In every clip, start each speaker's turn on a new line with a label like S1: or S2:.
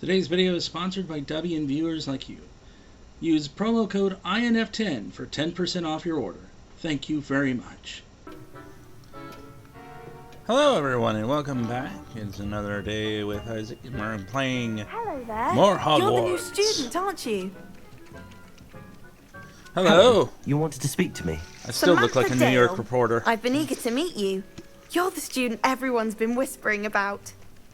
S1: Today's video is sponsored by W and viewers like you. Use promo code INF10 for 10% off your order. Thank you very much. Hello everyone and welcome back. It's another day with Isaac and we're playing
S2: Hello there.
S1: more Hogwarts.
S2: You're the new student, aren't you?
S1: Hello.
S3: You wanted to speak to me?
S1: I still look like a New York
S2: Dale.
S1: reporter.
S2: I've been eager to meet you. You're the student everyone's been whispering about.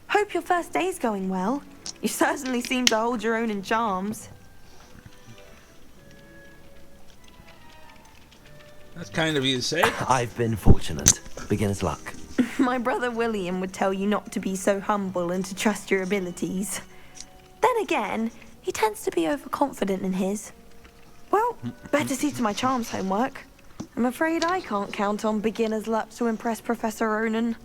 S2: Hope your first day's going well. You certainly seem to hold your own in charms.
S1: That's kind of you to say.
S3: I've been fortunate. Beginner's luck.
S2: My brother William would tell you not to be so humble and to trust your abilities. Then again, he tends to be overconfident in his. Well, better see to my charms homework. I'm afraid I can't count on beginner's luck to impress Professor Ronan.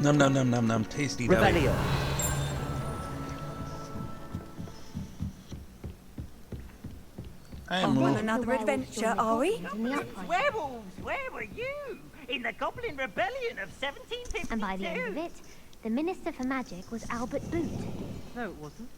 S1: Num num num num num, tasty deli.
S3: Rebellion.
S1: I am
S2: On another adventure, are we?
S4: Werewolves, where were you? In the Goblin Rebellion of 1752.
S5: And by the end of it, the Minister for Magic was Albert Boot.
S4: No, it wasn't.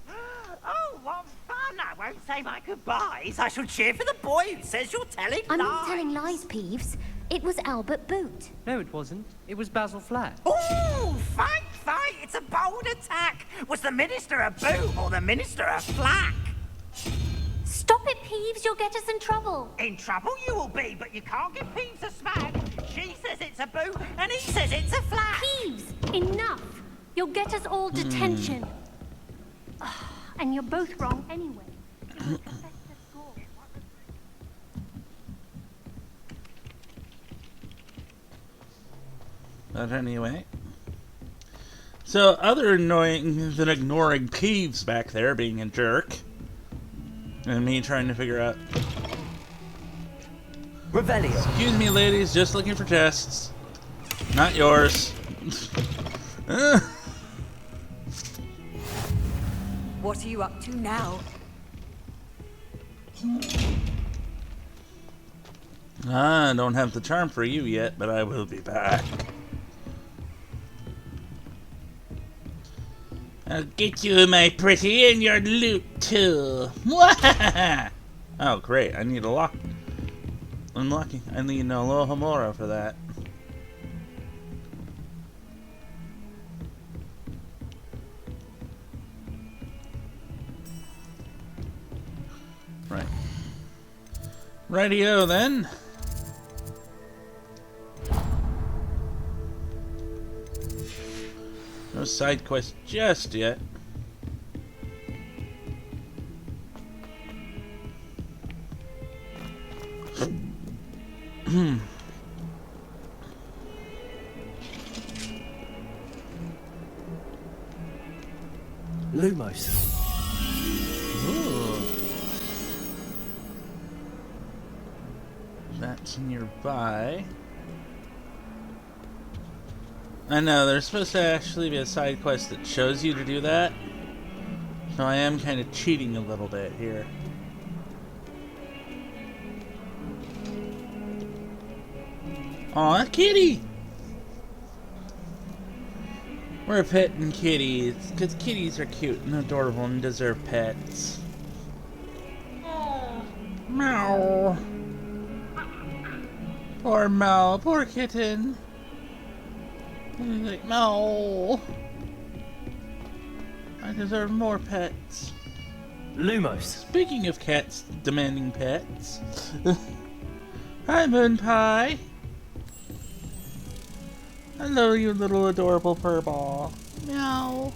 S4: Oh, what fun! I won't say my goodbyes. I shall cheer for the boy who says you're telling
S5: I'm
S4: lies.
S5: not telling lies, Peeves. It was Albert Boot.
S6: No, it wasn't. It was Basil Flat.
S4: Ooh, fight, fight! It's a bold attack. Was the Minister a boot or the Minister a flack?
S5: Stop it, Peeves. You'll get us in trouble.
S4: In trouble you will be, but you can't give Peeves a smack. She says it's a boot, and he says it's a flack.
S5: Peeves, enough. You'll get us all detention. And you're both wrong anyway. It won't affect the score.
S1: But anyway. So, other annoying than ignoring Peeves back there being a jerk. And me trying to figure out.
S3: Rebellion.
S1: Excuse me, ladies, just looking for tests. Not yours.
S2: What are you up to now?
S1: I don't have the charm for you yet, but I will be back. I'll get you, my pretty, and your loot too. Oh, great! I need a lock. Unlucky. I need an Alohomora for that. Right. Rightio then. No side quest just yet.
S3: Lumos.
S1: Ooh. That's nearby. I know, there's supposed to actually be a side quest that shows you to do that. So I am kind of cheating a little bit here. Aw, kitty! We're petting kitties, because kitties are cute and adorable and deserve pets. Meow. Poor Meow, poor kitten. And he's like, no. I deserve more pets.
S3: Lumos.
S1: Speaking of cats demanding pets. Hi, Moon Pie. Hello, you little adorable furball. Meow.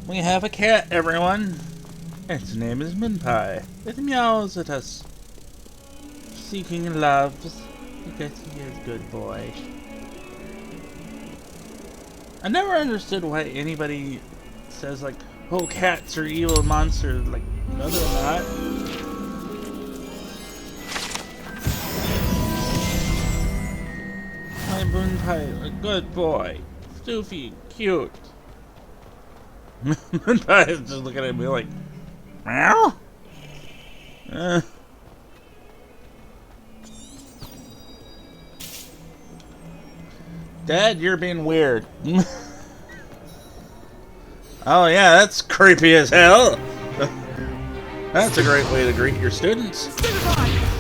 S1: We have a cat, everyone. Its name is Moon Pie. It meows at us, seeking loves, because he is a good boy. I never understood why anybody says, like, oh, cats are evil monsters. Like, no, they're not. My Moon Pie, a good boy. Stoofy, cute. Moon Pie is just looking at me like, meow? Dad, you're being weird. Oh yeah, that's creepy as hell. That's a great way to greet your students.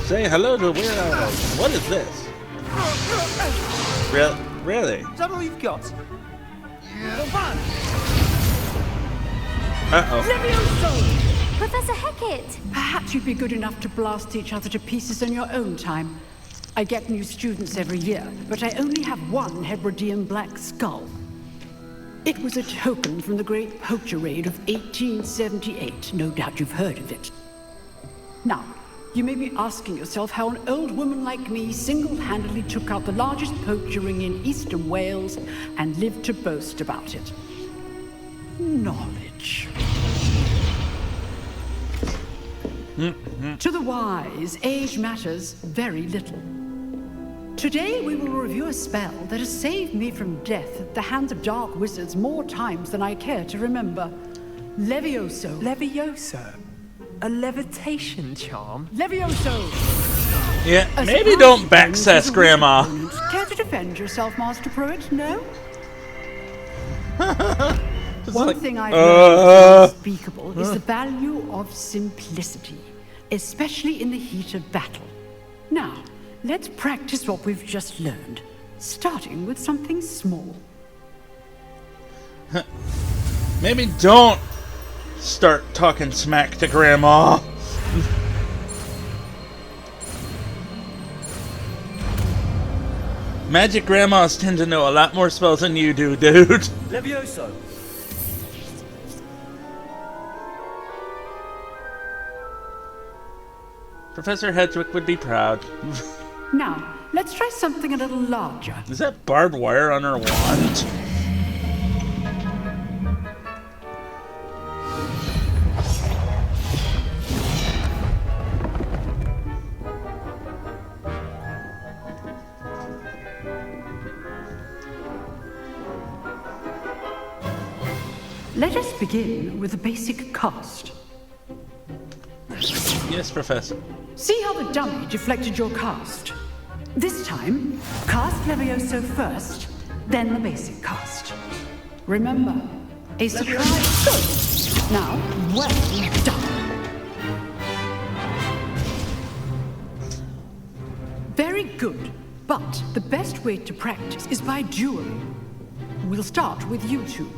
S1: Say hello to Weird Al. What is this? Really?
S6: Is that all you've got?
S1: Uh-oh.
S7: Levioso!
S5: Professor Hecat!
S7: Perhaps you'd be good enough to blast each other to pieces in your own time. I get new students every year, but I only have one Hebridean black skull. It was a token from the Great Poacher Raid of 1878. No doubt you've heard of it. Now, you may be asking yourself how an old woman like me single-handedly took out the largest poacher ring in eastern Wales and lived to boast about it. Knowledge. To the wise, age matters very little. Today we will review a spell that has saved me from death at the hands of dark wizards more times than I care to remember. Levioso.
S8: Levioso? A levitation charm?
S7: Levioso!
S1: Yeah,
S7: A
S1: maybe
S7: surprise
S1: don't
S7: bonus
S1: backsass
S7: is a
S1: Grandma.
S7: wizard bonus. Care to defend yourself, Master Pruitt? No? One thing I've learned is unspeakable is the value of simplicity, especially in the heat of battle. Now, let's practice what we've just learned, starting with something small.
S1: Maybe don't start talking smack to Grandma. Magic grandmas tend to know a lot more spells than you do, dude.
S3: Levioso!
S1: Professor Hedwig would be proud.
S7: Now, let's try something a little larger.
S1: Is that barbed wire on her wand?
S7: Let us begin with the basic cast.
S1: Yes, Professor.
S7: See how the dummy deflected your cast? This time, cast Levioso first, then the basic cast. Remember, a surprise. Good. Now, well done. Very good, but the best way to practice is by dueling. We'll start with you two.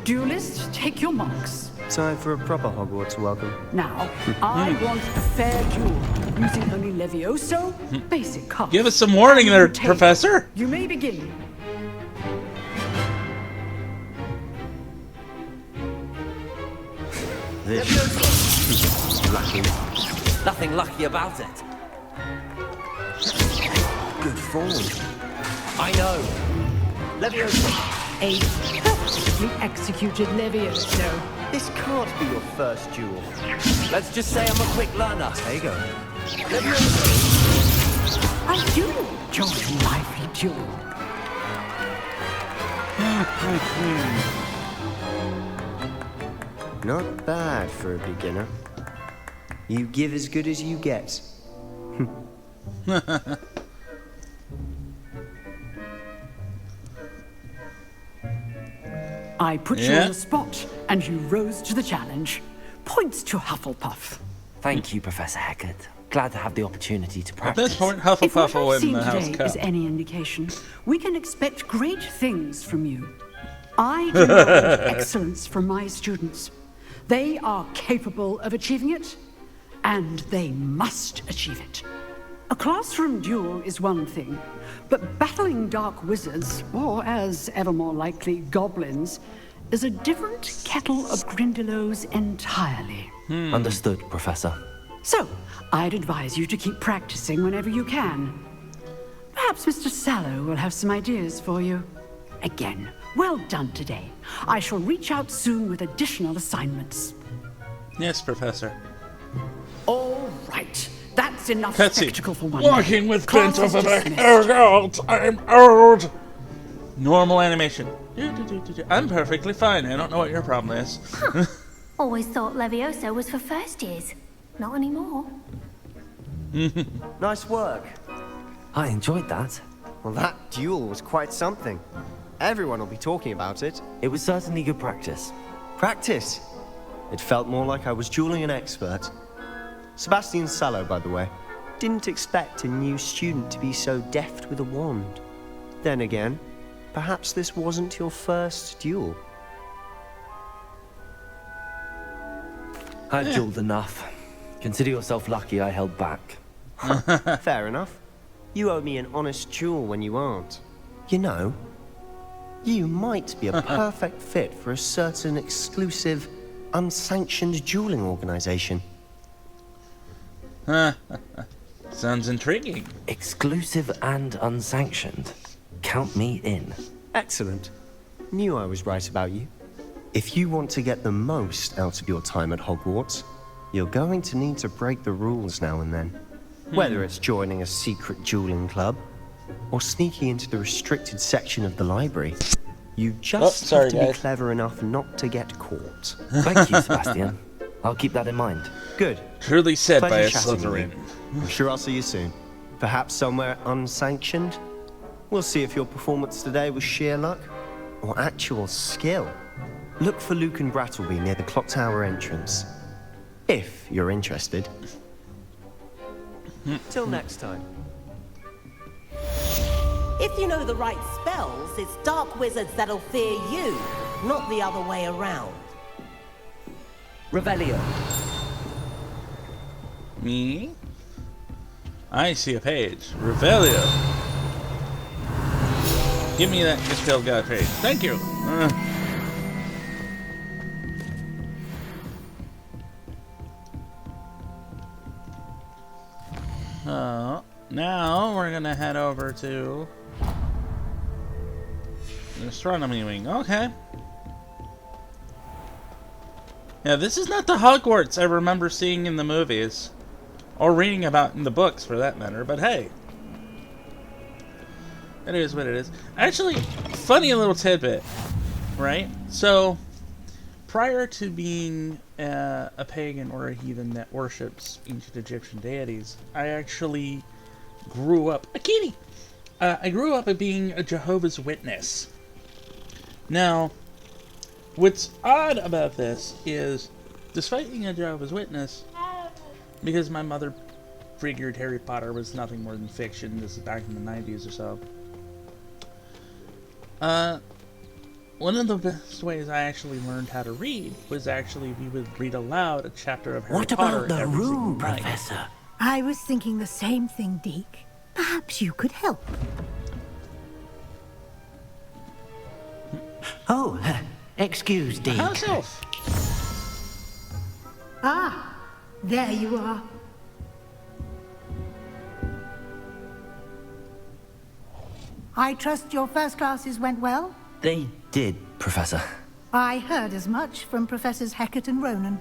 S7: Duelists, take your marks.
S8: Time for a proper Hogwarts welcome.
S7: Now, I want a fair duel, using only Levioso, basic cast.
S1: Give us some warning there,
S7: and table.
S1: Professor.
S7: You may begin.
S3: Lucky. Nothing lucky about it. Good form. I know. Levioso.
S7: A perfectly executed Levioso.
S6: This can't be your first duel.
S3: Let's just say I'm a quick learner.
S8: There you go.
S3: Levioso.
S7: I do enjoy lively duel.
S8: Not bad for a beginner. You give as good as you get.
S7: I put you
S1: Yeah?
S7: on the spot, and you rose to the challenge. Points to Hufflepuff.
S3: Thank you, Professor Hecat. Glad to have the opportunity to
S1: At
S3: practice.
S1: this point,
S7: If
S1: Hufflepuff
S7: what
S1: will
S7: I've
S1: win
S7: seen
S1: the House
S7: today
S1: Cup.
S7: is any indication, we can expect great things from you. I demand excellence from my students. They are capable of achieving it, and they must achieve it. A classroom duel is one thing, but battling dark wizards, or as ever more likely, goblins, is a different kettle of Grindylows entirely.
S3: Understood, Professor.
S7: So, I'd advise you to keep practicing whenever you can. Perhaps Mr. Sallow will have some ideas for you. Again, well done today. I shall reach out soon with additional assignments.
S1: Yes, Professor.
S7: All right. That's enough
S1: Cutscene.
S7: spectacle for one
S1: Walking
S7: day.
S1: with
S7: Class
S1: bent over
S7: is
S1: back.
S7: dismissed.
S1: Oh God, I'm old. Normal animation. I'm perfectly fine. I don't know what your problem is.
S5: Always thought Levioso was for first years. Not anymore.
S6: Nice work.
S3: I enjoyed that.
S8: Well, that duel was quite something. Everyone will be talking about it.
S3: It was certainly good practice.
S8: Practice? It felt more like I was dueling an expert. Sebastian Sallow, by the way. Didn't expect a new student to be so deft with a wand. Then again, perhaps this wasn't your first duel.
S3: I've dueled enough. Consider yourself lucky I held back.
S8: Fair enough. You owe me an honest duel when you aren't. You know, you might be a perfect fit for a certain exclusive, unsanctioned dueling organization.
S1: Sounds intriguing.
S3: Exclusive and unsanctioned. Count me in.
S8: Excellent. Knew I was right about you. If you want to get the most out of your time at Hogwarts, you're going to need to break the rules now and then. Whether it's joining a secret dueling club, or sneaking into the restricted section of the library, you just have to be clever enough not to get caught.
S3: Thank you, Sebastian. I'll keep that in mind.
S8: Good.
S1: Truly said by a
S8: Pleasure chatting with
S1: Slytherin.
S8: you. I'm sure I'll see you soon. Perhaps somewhere unsanctioned? We'll see if your performance today was sheer luck, or actual skill. Look for Luke and Brattleby near the clock tower entrance. If you're interested. Till next time.
S4: If you know the right spells, it's dark wizards that'll fear you, not the other way around.
S3: Revelio.
S1: Me? I see a page. Revelio. Give me that Dispel God page. Thank you. Now we're gonna head over to the astronomy wing. Okay. Yeah, this is not the Hogwarts I remember seeing in the movies. Or reading about in the books, for that matter, but hey. It is what it is. Actually, funny little tidbit, right? So, prior to being a pagan or a heathen that worships ancient Egyptian deities, I actually grew up... A kitty! I grew up being a Jehovah's Witness. Now, what's odd about this is, despite being a Jehovah's Witness, because my mother figured Harry Potter was nothing more than fiction, this is back in the 90s or so, one of the best ways I actually learned how to read was actually we would read aloud a chapter of Harry Potter.
S3: What about the
S1: every single
S3: room,
S1: night.
S3: Professor?
S9: I was thinking the same thing, Deke. Perhaps you could help.
S10: Oh, excuse, Deke.
S1: House elf.
S9: Ah, there you are. I trust your first classes went well?
S3: They did, Professor.
S9: I heard as much from Professors Hecat and Ronan.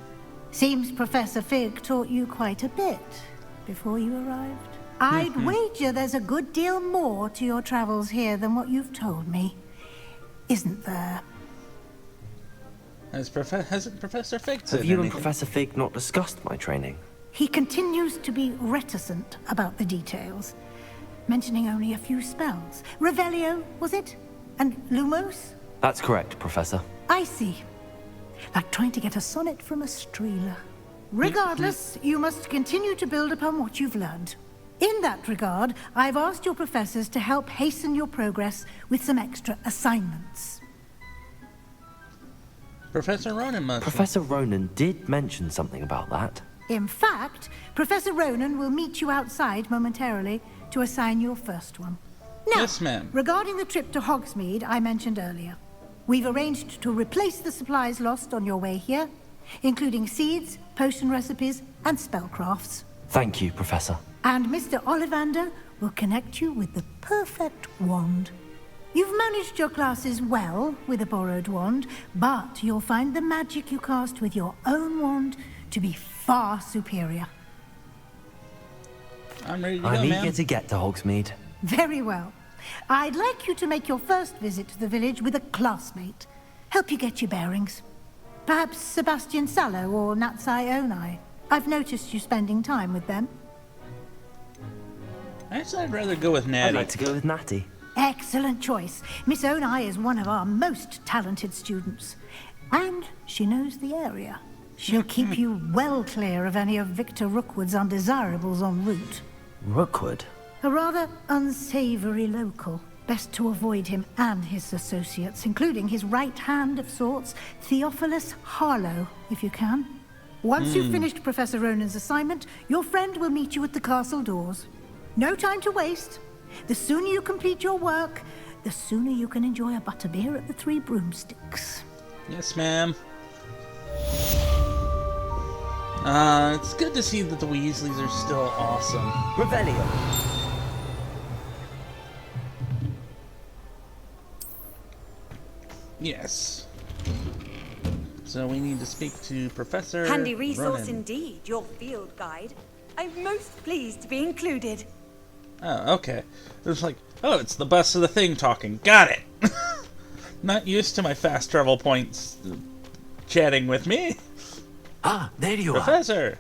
S9: Seems Professor Fig taught you quite a bit before you arrived. I'd wager there's a good deal more to your travels here than what you've told me. Isn't there?
S1: Hasn't Professor Fig said
S3: Have you and
S1: anything?
S3: Professor Fig not discussed my training?
S9: He continues to be reticent about the details, mentioning only a few spells. Revelio, was it? And Lumos?
S3: That's correct, Professor.
S9: I see. Like trying to get a sonnet from a streeler. Regardless, you must continue to build upon what you've learned. In that regard, I've asked your professors to help hasten your progress with some extra assignments.
S1: Professor Ronan must.
S3: Professor Ronan did mention something about that.
S9: In fact, Professor Ronan will meet you outside momentarily to assign your first one. Now,
S1: Yes, ma'am.
S9: regarding the trip to Hogsmeade I mentioned earlier, we've arranged to replace the supplies lost on your way here, including seeds, potion recipes, and spellcrafts.
S3: Thank you, Professor.
S9: And Mr. Ollivander will connect you with the perfect wand. You've managed your classes well with a borrowed wand, but you'll find the magic you cast with your own wand to be far superior.
S1: I'm ready to go,
S3: I'm
S1: ma'am.
S3: eager to get to Hogsmeade.
S9: Very well. I'd like you to make your first visit to the village with a classmate. Help you get your bearings. Perhaps Sebastian Sallow or Natsai Onai. I've noticed you spending time with them.
S1: Actually, I'd rather go with Natty.
S3: I'd like to go with Natty.
S9: Excellent choice. Miss Onai is one of our most talented students. And she knows the area. She'll keep you well clear of any of Victor Rookwood's undesirables en route.
S3: Rookwood?
S9: A rather unsavory local. Best to avoid him and his associates, including his right hand of sorts, Theophilus Harlow, if you can. Once you've finished Professor Ronan's assignment, your friend will meet you at the castle doors. No time to waste. The sooner you complete your work, the sooner you can enjoy a butterbeer at the Three Broomsticks.
S1: Yes, ma'am. It's good to see that the Weasleys are still awesome.
S3: Revelio.
S1: Yes. So we need to speak to Professor
S11: Handy resource
S1: Ronan.
S11: indeed, your field guide. I'm most pleased to be included.
S1: Oh, okay. It was like, oh, it's the bus of the thing talking. Got it. Not used to my fast travel points chatting with me.
S10: Ah, there you
S1: Professor!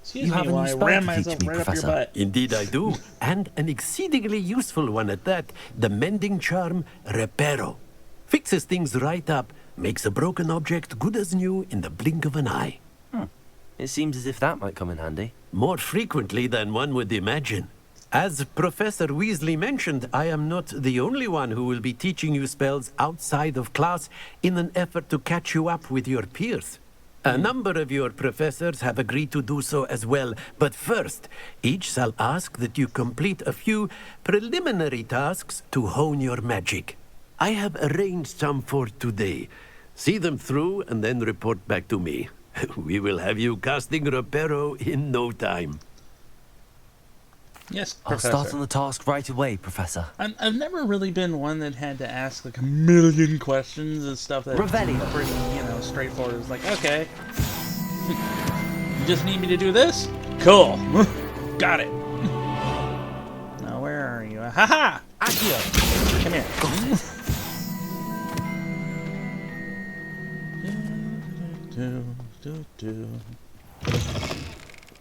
S1: Excuse
S3: You
S1: me
S3: have a new
S1: while I
S3: spell
S1: ram
S3: to teach
S1: myself
S3: me,
S1: right
S3: Professor.
S1: up your butt.
S10: are. Indeed I do. And an exceedingly useful one at that. The mending charm, Reparo. Fixes things right up, makes a broken object good as new in the blink of an eye.
S3: It seems as if that might come in handy.
S10: More frequently than one would imagine. As Professor Weasley mentioned, I am not the only one who will be teaching you spells outside of class in an effort to catch you up with your peers. A number of your professors have agreed to do so as well, but first, each shall ask that you complete a few preliminary tasks to hone your magic. I have arranged some for today. See them through and then report back to me. We will have you casting Reparo in no time.
S1: Yes,
S3: I'll
S1: Professor.
S3: start on the task right away, Professor.
S1: I've never really been one that had to ask like a million questions and stuff that
S3: Revelio.
S1: pretty, straightforward. It's like, okay, you just need me to do this? Cool. Got it. Now, where are you? Ha-ha! Accio! Come here.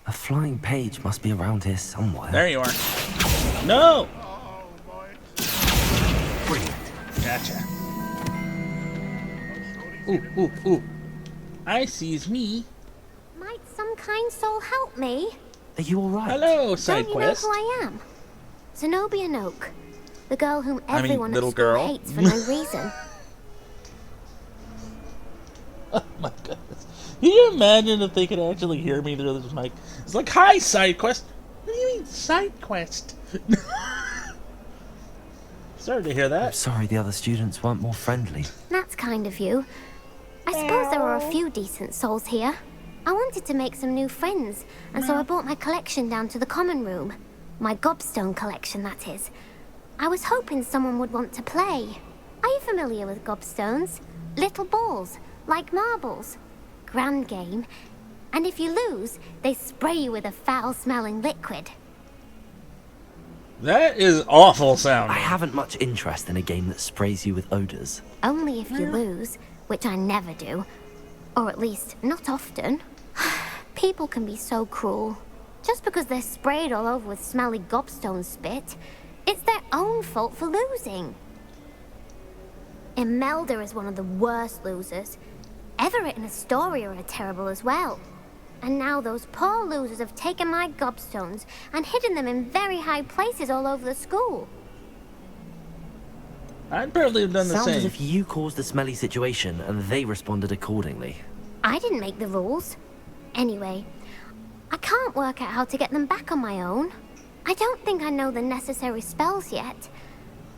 S3: A flying page must be around here somewhere.
S1: There you are. No!
S3: Brilliant.
S1: Gotcha. Ooh. I sees me.
S5: Might some kind soul help me?
S3: Are you all right?
S1: Hello, side
S5: Don't you
S1: quest.
S5: know who I am? Zenobia Noak. The girl whom
S1: I mean,
S5: everyone
S1: little
S5: at school
S1: girl.
S5: hates for no reason.
S1: Oh my goodness. Can you imagine if they could actually hear me through this mic? It's like, hi, side quest. What do you mean, side quest? Sorry to hear
S3: I'm
S1: that.
S3: sorry the other students weren't more friendly.
S5: That's kind of you. I suppose there are a few decent souls here. I wanted to make some new friends, and so I brought my collection down to the common room. My gobstone collection, that is. I was hoping someone would want to play. Are you familiar with gobstones? Little balls, like marbles. Grand game. And if you lose, they spray you with a foul-smelling liquid.
S1: That is awful
S3: I
S1: sounding.
S3: haven't much interest in a game that sprays you with odors.
S5: Only if you lose, which I never do. Or at least, not often. People can be so cruel. Just because they're sprayed all over with smelly gobstone spit, it's their own fault for losing. Imelda is one of the worst losers. Everett and Astoria are terrible as well. And now those poor losers have taken my gobstones and hidden them in very high places all over the school.
S1: I'd probably have done the
S3: Sounds
S1: same.
S3: as if you caused the smelly situation and they responded accordingly.
S5: I didn't make the rules. Anyway, I can't work out how to get them back on my own. I don't think I know the necessary spells yet.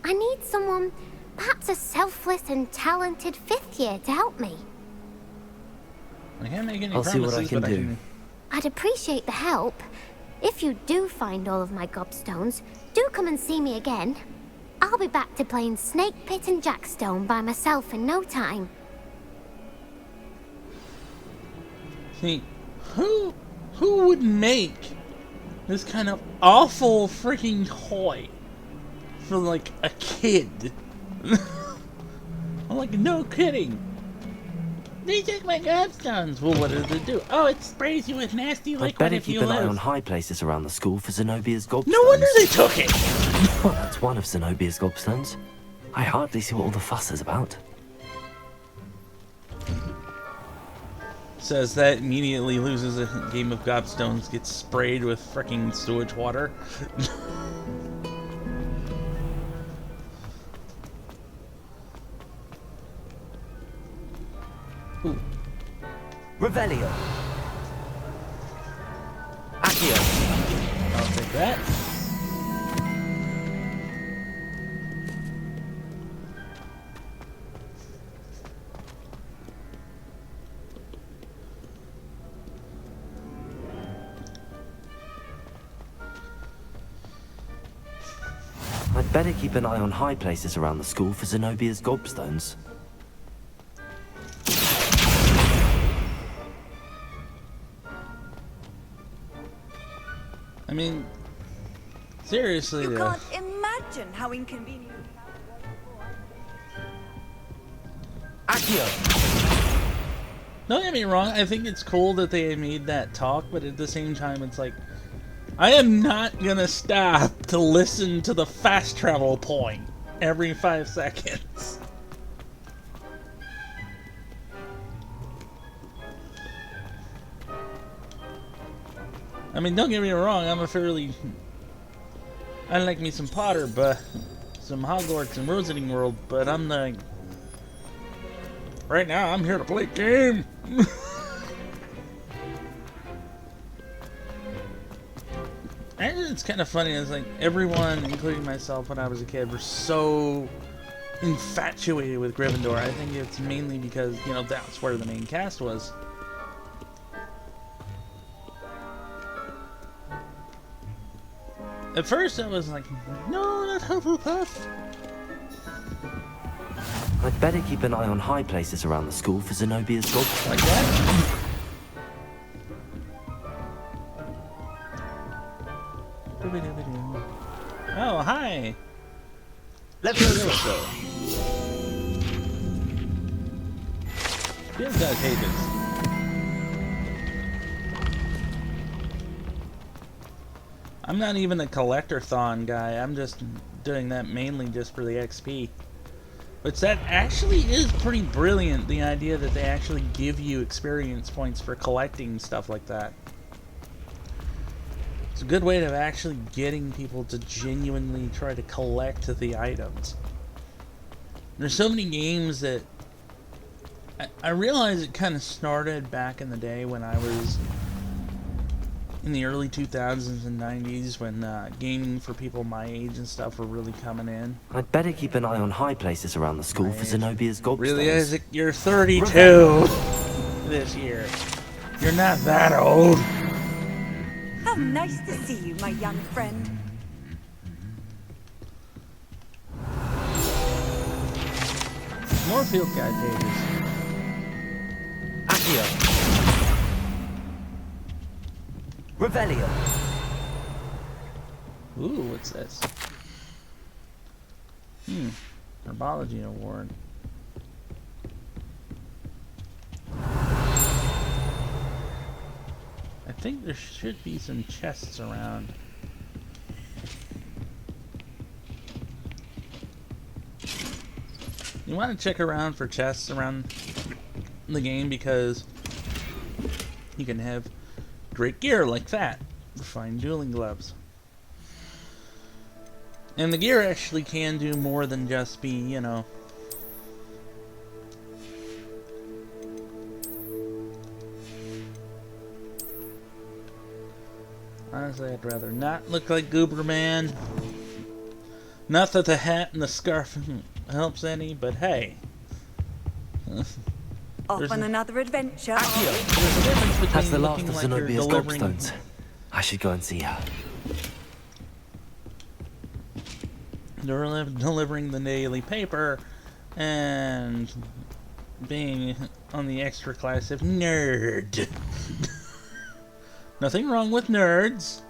S5: I need someone, perhaps a selfless and talented fifth year to help me.
S1: I can't make any
S3: I'll see what I
S1: promises,
S3: can
S1: but
S3: do.
S5: I'd appreciate the help. If you do find all of my gobstones, do come and see me again. I'll be back to playing Snake Pit and Jackstone by myself in no time.
S1: See, who would make this kind of awful freaking toy for like a kid? I'm like, no kidding. They took my gobstones. Well, what does it do? Oh, it sprays you with nasty
S3: I'd
S1: liquid
S3: better
S1: if
S3: keep
S1: you
S3: an eye on
S1: live.
S3: high places around the school for Zenobia's gobstones.
S1: No wonder they took it.
S3: Well, that's one of Zenobia's gobstones. I hardly see what all the fuss is about.
S1: Says that immediately loses a game of gobstones, gets sprayed with freaking sewage water. Ooh.
S3: Revelio. Accio.
S1: I'll take that.
S3: I'd better keep an eye on high places around the school for Zenobia's gobstones.
S1: I mean, seriously,
S11: You
S1: though.
S11: can't imagine how inconvenient.
S3: Accio.
S1: Don't get me wrong, I think it's cool that they made that talk, but at the same time, it's like, I am not gonna stop to listen to the fast travel point every 5 seconds. I mean, don't get me wrong, I like me some Potter, but some Hogwarts and Wizarding World, but I'm like, right now I'm here to play game. And it's kind of funny, it's like everyone, including myself when I was a kid, were so infatuated with Gryffindor. I think it's mainly because, you know, that's where the main cast was. At first I was like, no, not Hufflepuff.
S3: I'd better keep an eye on high places around the school for Zenobia's gobstones.
S1: Like that? Oh, hi.
S6: Let's go.
S1: Feels got pages. I'm not even a collector-thon guy. I'm just doing that mainly just for the XP. But that actually is pretty brilliant, the idea that they actually give you experience points for collecting stuff like that. It's a good way of actually getting people to genuinely try to collect the items. There's so many games that I realize it kind of started back in the day when I was in the early 2000s and 90s when gaming for people my age and stuff were really coming in.
S3: I'd better keep an eye on high places around the school for Zenobia's gobstones.
S1: Really, Isaac? You're 32 this year. You're not that old.
S11: How nice to see you, my young friend.
S1: More field guide pages.
S3: Accio. Revelio.
S1: Ooh, what's this? Herbology award. I think there should be some chests around. You want to check around for chests around the game because you can have great gear like that. Fine dueling gloves. And the gear actually can do more than just be, you know... Honestly, I'd rather not look like Gooberman. Not that the hat and the scarf helps any, but hey.
S11: Off on another adventure.
S1: There's a difference between
S3: That's the last
S1: looking
S3: of
S1: like you're
S3: Zenobia's
S1: delivering...
S3: gobstones. I should go and see her.
S1: delivering the daily paper and being on the extra class of nerd. Nothing wrong with nerds.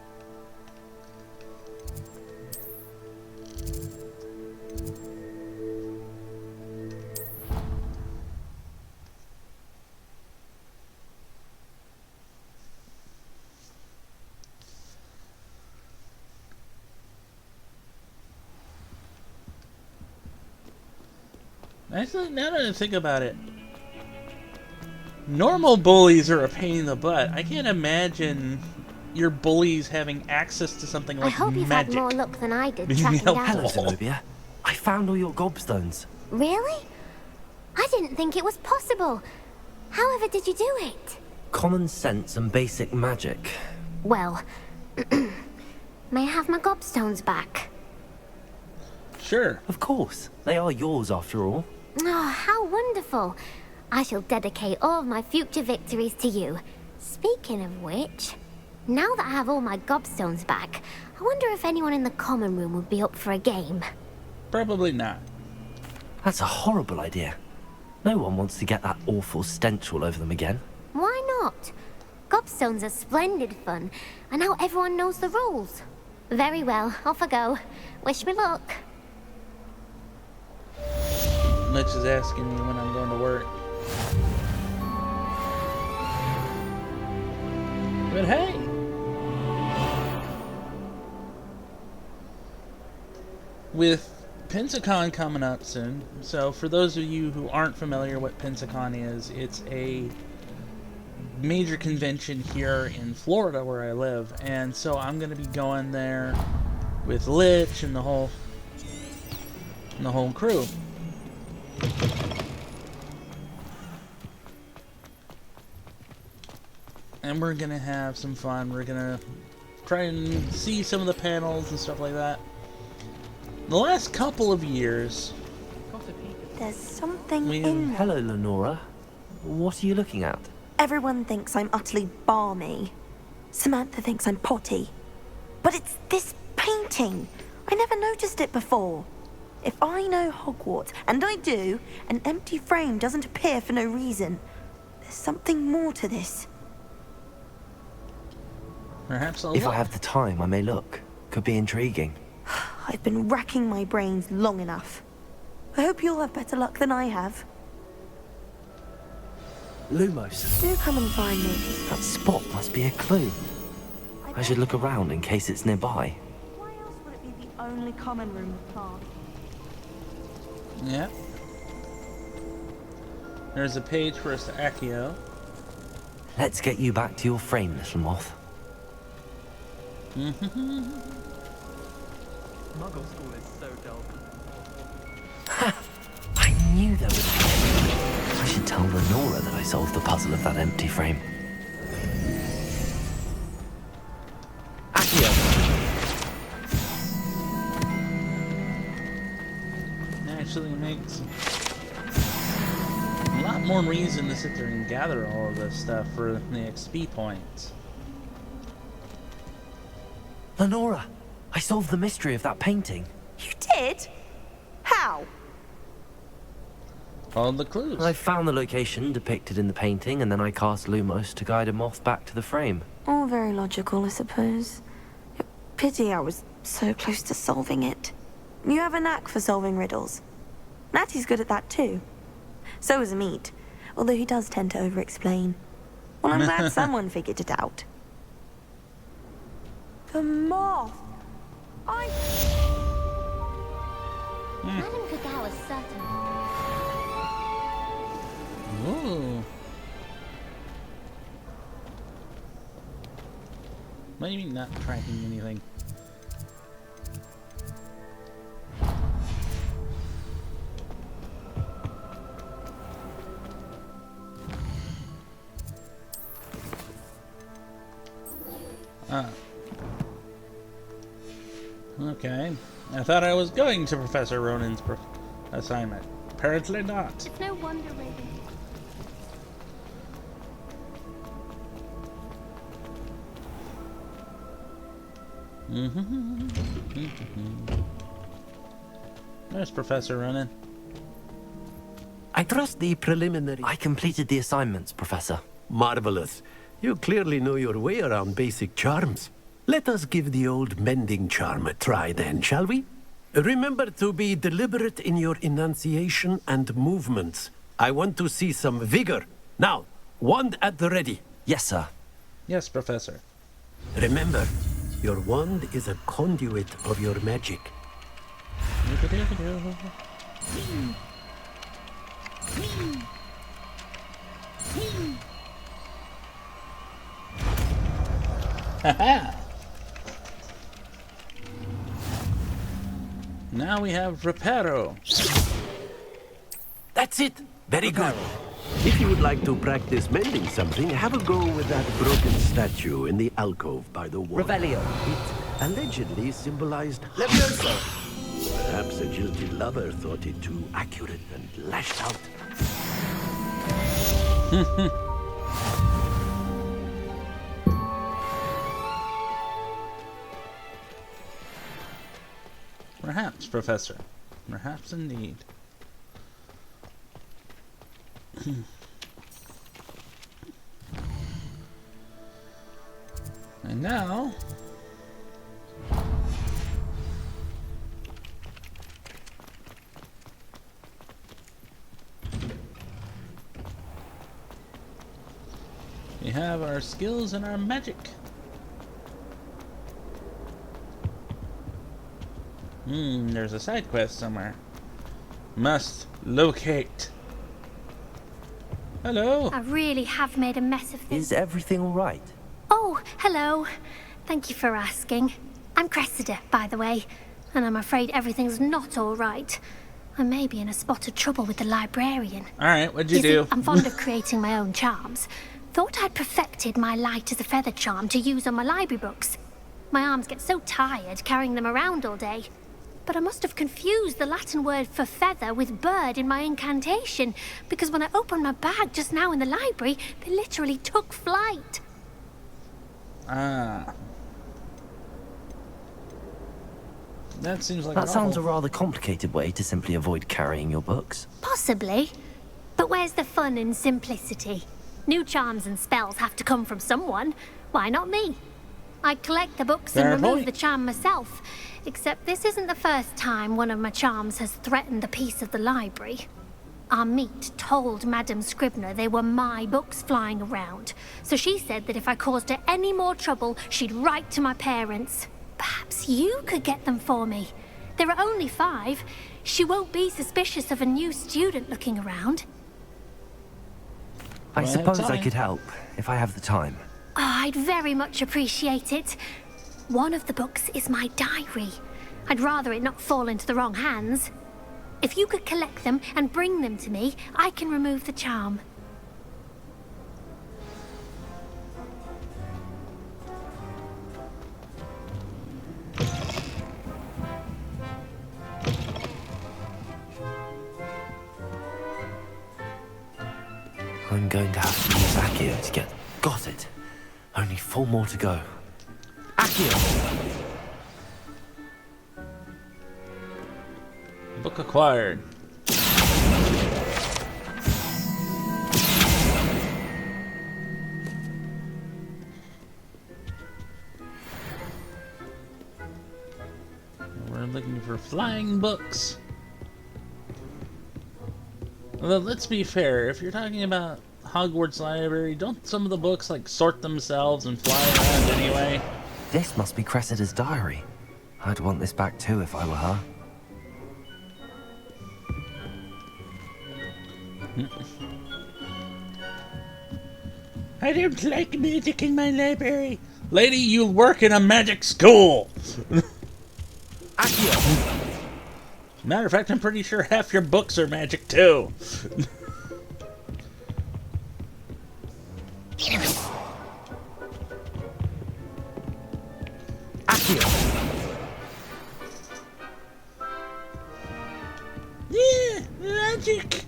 S1: Actually, now that I think about it, normal bullies are a pain in the butt. I can't imagine your bullies having access to something like
S5: I hope you've
S1: magic.
S5: had more luck than I did
S1: Being
S5: tracking down.
S3: Hello,
S1: helpful.
S3: Zenobia. I found all your gobstones.
S5: Really? I didn't think it was possible. However did you do it?
S3: Common sense and basic magic.
S5: Well, may I have my gobstones back?
S1: Sure.
S3: Of course. They are yours after all.
S5: Oh, how wonderful. I shall dedicate all of my future victories to you. Speaking of which, now that I have all my gobstones back, I wonder if anyone in the common room would be up for a game.
S1: Probably not.
S3: That's a horrible idea. No one wants to get that awful stench all over them again.
S5: Why not? Gobstones are splendid fun, and now everyone knows the rules. Very well, off I go. Wish me luck.
S1: Mitch is asking me when I'm going to work. But hey! With Pensacon coming up soon, so for those of you who aren't familiar what Pensacon is, it's a major convention here in Florida where I live, and so I'm going to be going there with Lich and the whole crew. And we're gonna have some fun. We're gonna try and see some of the panels and stuff like that. The last couple of years,
S2: There's something
S1: We-
S2: in there.
S3: Hello, Lenora. What are you looking at?
S2: Everyone thinks I'm utterly balmy. Samantha thinks I'm potty. But it's this painting. I never noticed it before. If I know Hogwarts, and I do, an empty frame doesn't appear for no reason. There's something more to this.
S1: perhaps a
S3: If I
S1: lot.
S3: have the time, I may look. Could be intriguing.
S2: I've been racking my brains long enough. I hope you'll have better luck than I have.
S3: Lumos.
S2: Do come and find me.
S3: That spot must be a clue. I should look around in case it's nearby.
S2: Why else would it be the only common room with plants?
S1: Yeah. There's a page for us to Accio.
S3: Let's get you back to your frame, little moth.
S6: Muggle school is so dull.
S3: I knew there would be. I should tell Lenora that I solved the puzzle of that empty frame. Accio.
S1: Actually makes a lot more reason to sit there and gather all of this stuff for the XP points.
S3: Lenora, I solved the mystery of that painting.
S2: You did? How?
S1: Follow the clues.
S3: I found the location depicted in the painting, and then I cast Lumos to guide a moth back to the frame.
S2: All very logical, I suppose. Pity I was so close to solving it. You have a knack for solving riddles. Natty's good at that too. So is Amit, although he does tend to over-explain. Well, I'm glad someone figured it out. The moth!
S5: Madame Kagao is certain.
S1: Ooh. Maybe not tracking anything. Ah. Okay. I thought I was going to Professor Ronan's assignment. Apparently not.
S5: It's no wonder Raven.
S1: There's Professor Ronan.
S10: I trust the preliminary...
S3: I completed the assignments, Professor.
S10: Marvelous. You clearly know your way around basic charms. Let us give the old mending charm a try then, shall we? Remember to be deliberate in your enunciation and movements. I want to see some vigor. Now, wand at the ready.
S3: Yes, sir.
S1: Yes, Professor.
S10: Remember, your wand is a conduit of your magic.
S1: Haha! Now we have Reparo.
S10: That's it. Very good. If you would like to practice mending something, have a go with that broken statue in the alcove by the wall.
S4: Revelio.
S10: It allegedly symbolized
S4: Levioso.
S10: Perhaps a jilted lover thought it too accurate and lashed out.
S1: Perhaps, Professor. Perhaps indeed. And now... we have our skills and our magic. There's a side quest somewhere. Must locate. Hello.
S5: I really have made a mess of this.
S3: Is everything all right?
S5: Oh, hello. Thank you for asking. I'm Cressida, by the way, and I'm afraid everything's not all right. I may be in a spot of trouble with the librarian.
S1: Alright, what'd you
S5: See,
S1: do?
S5: I'm fond of creating my own charms. Thought I'd perfected my light as a feather charm to use on my library books. My arms get so tired carrying them around all day. But I must have confused the Latin word for feather with bird in my incantation, because when I opened my bag just now in the library, they literally took flight.
S1: Ah. That seems like
S3: That sounds a
S1: awful...
S3: rather complicated way to simply avoid carrying your books.
S5: Possibly. But where's the fun in simplicity? New charms and spells have to come from someone. Why not me? I collect the books
S1: Fair
S5: and remove
S1: point.
S5: the charm myself. Except this isn't the first time one of my charms has threatened the peace of the library. Our meet told Madame Scribner they were my books flying around. So she said that if I caused her any more trouble, she'd write to my parents. Perhaps you could get them for me. There are only 5. She won't be suspicious of a new student looking around.
S3: I
S1: Well,
S3: suppose I
S1: time.
S3: could help, if I have the time.
S5: Oh, I'd very much appreciate it. One of the books is my diary. I'd rather it not fall into the wrong hands. If you could collect them and bring them to me, I can remove the charm.
S3: I'm going to have to use Accio to get... Got it. Only 4 more to go. Accio!
S1: Book acquired. We're looking for flying books. Although, let's be fair, if you're talking about Hogwarts Library, don't some of the books, like, sort themselves and fly around anyway?
S3: This must be Cressida's diary. I'd want this back too if I were her.
S1: I don't like magic in my library. Lady, you work in a magic school.
S3: Accio!
S1: Matter of fact, I'm pretty sure half your books are magic too.
S3: Accio!
S1: Yeah, magic.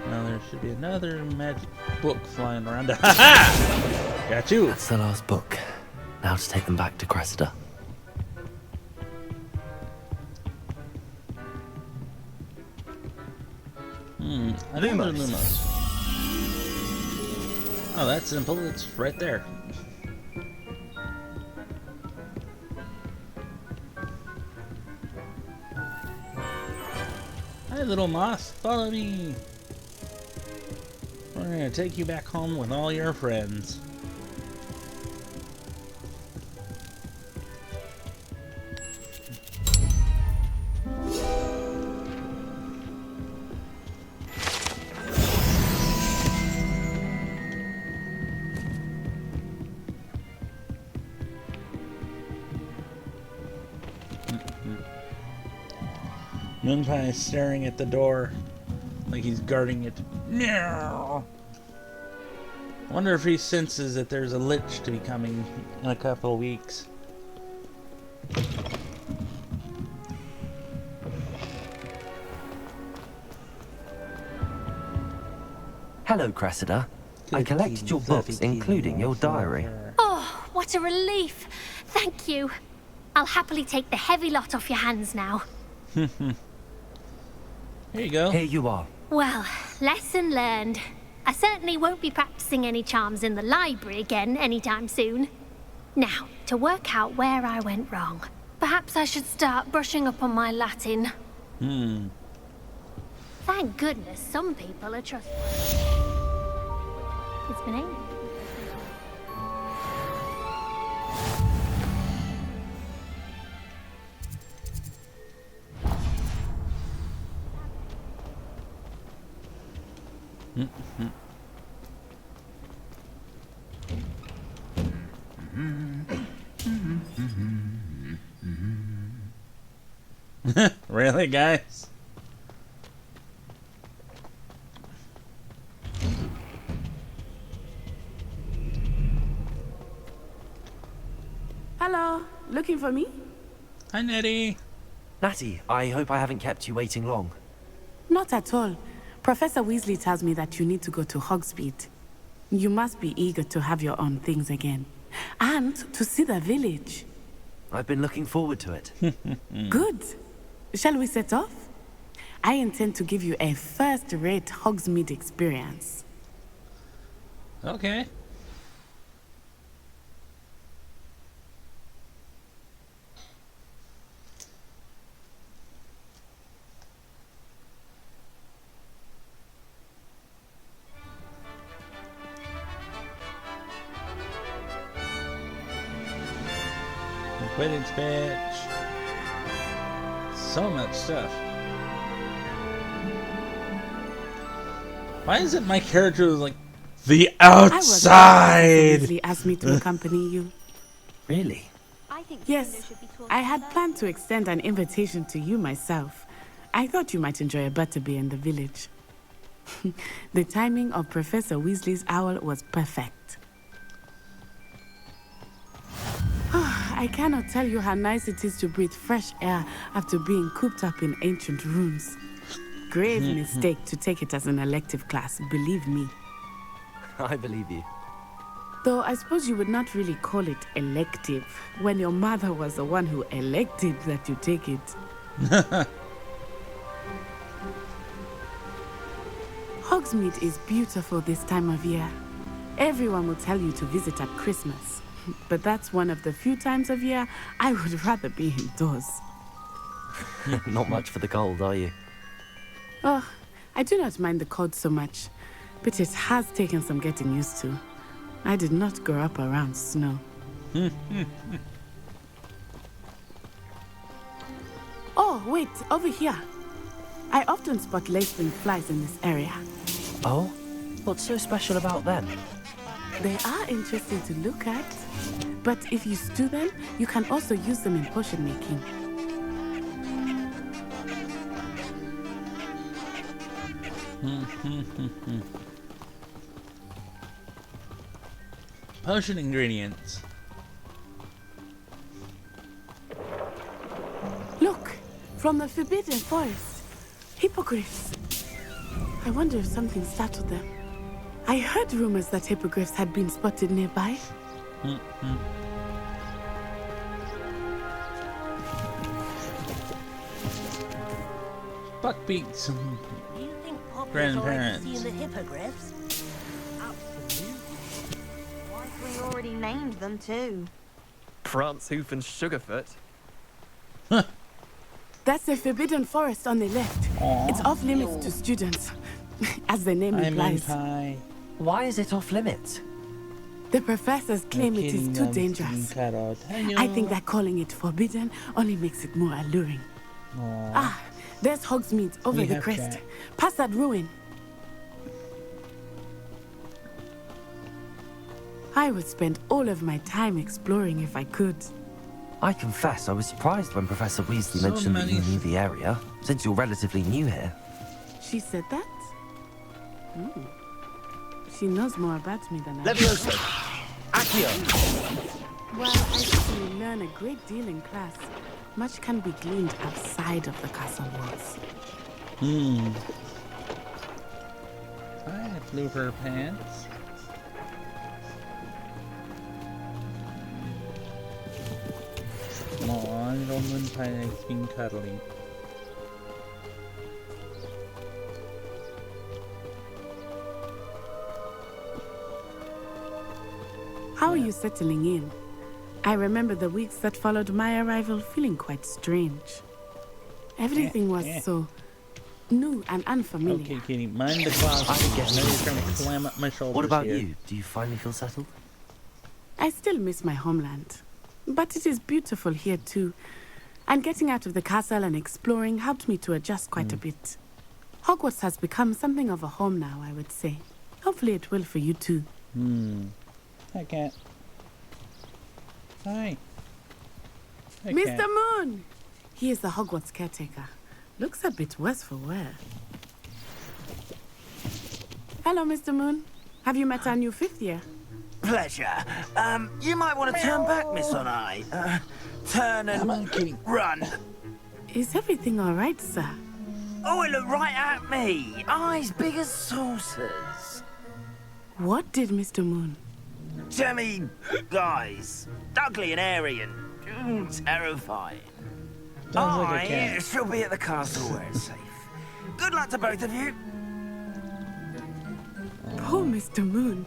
S1: Now there should be another magic book flying around. Ha ha! Got you.
S3: That's the last book. Now to take them back to Cressida.
S1: Another Lumos. Oh, that's simple. It's right there. Hi, little moth. Follow me. We're gonna take you back home with all your friends. Moonpie is staring at the door like he's guarding it. Meow. Wonder if he senses that there's a lich to be coming in a couple of weeks.
S3: Hello, Cressida. I collected your books, including your diary.
S5: Oh, what a relief. Thank you. I'll happily take the heavy lot off your hands now.
S1: Here you go.
S3: Here you are.
S5: Well, lesson learned. I certainly won't be practicing any charms in the library again anytime soon. Now, to work out where I went wrong. Perhaps I should start brushing up on my Latin. Thank goodness some people are trustworthy. It's been ages.
S1: Really, guys?
S12: Hello, looking for me?
S1: Hi, Nettie.
S3: Natty, I hope I haven't kept you waiting long.
S12: Not at all. Professor Weasley tells me that you need to go to Hogsmeade. You must be eager to have your own things again. And to see the village.
S3: I've been looking forward to it.
S12: Good. Shall we set off? I intend to give you a first-rate Hogsmeade experience.
S1: Okay. Quidditch pitch. So much stuff. Why is it my character was like the outside?
S12: Weasley asked me to accompany you.
S3: Really?
S12: Yes, I had planned to extend an invitation to you myself. I thought you might enjoy a butterbeer in the village. The timing of Professor Weasley's owl was perfect. I cannot tell you how nice it is to breathe fresh air after being cooped up in ancient rooms. Grave mistake to take it as an elective class, believe me.
S3: I believe you.
S12: Though I suppose you would not really call it elective when your mother was the one who elected that you take it. Hogsmeade is beautiful this time of year. Everyone will tell you to visit at Christmas. But that's one of the few times of year I would rather be indoors.
S3: Not much for the cold, are you?
S12: Oh, I do not mind the cold so much, but it has taken some getting used to. I did not grow up around snow. Oh, wait, over here. I often spot lacewing flies in this area.
S3: Oh? What's so special about them?
S12: They are interesting to look at, but if you stew them, you can also use them in potion making.
S1: Potion ingredients.
S12: Look, from the Forbidden Forest. Hippogriffs. I wonder if something startled them. I heard rumors that hippogriffs had been spotted nearby.
S1: Buckbeaks.
S4: You think Poppy's
S1: Grandparents.
S4: already seen the hippogriffs?
S2: Absolutely. Why we already named them too?
S6: Prance, Hoof, and Sugarfoot.
S12: That's the Forbidden Forest on the left. It's off limits to students, as the name implies.
S3: Why is it off limits?
S12: The professors claim it is too dangerous. I think that calling it forbidden only makes it more alluring. Ah, there's Hogsmeade over the crest. Past that ruin. I would spend all of my time exploring if I could.
S3: I confess I was surprised when Professor Weasley
S1: So
S3: mentioned that you
S1: many-
S3: knew the area, since you're relatively new here.
S12: She said that? She knows more about me than I do.
S3: Levioso! Accio!
S12: Well, I certainly learn a great deal in class. Much can be gleaned outside of the castle walls.
S1: I flew her pants. Aw, little moon pie likes being cuddly.
S12: How are you settling in? I remember the weeks that followed my arrival feeling quite strange. Everything was so new and unfamiliar.
S1: Okay, Kitty, mind the closet. I
S3: guess
S1: know you're
S3: so.
S1: trying to clam up my shoulders.
S3: What about
S1: here.
S3: you? Do you finally feel settled?
S12: I still miss my homeland. But it is beautiful here too. And getting out of the castle and exploring helped me to adjust quite a bit. Hogwarts has become something of a home now, I would say. Hopefully it will for you too.
S1: Hi, cat. Hi. Hi,
S12: Mr.
S1: cat.
S12: Moon! He is the Hogwarts caretaker. Looks a bit worse for wear. Hello, Mr. Moon. Have you met our new fifth year?
S4: Pleasure. You might want to turn back, Miss Onai. Turn and run.
S12: Is everything all right, sir?
S4: Oh, it looked right at me. Eyes big as saucers.
S12: What did Mr. Moon?
S4: Demi guys. Ugly and airy and terrifying.
S1: Sounds like a cat.
S4: She'll be at the castle where it's safe. Good luck to both of you.
S12: Poor Mr. Moon.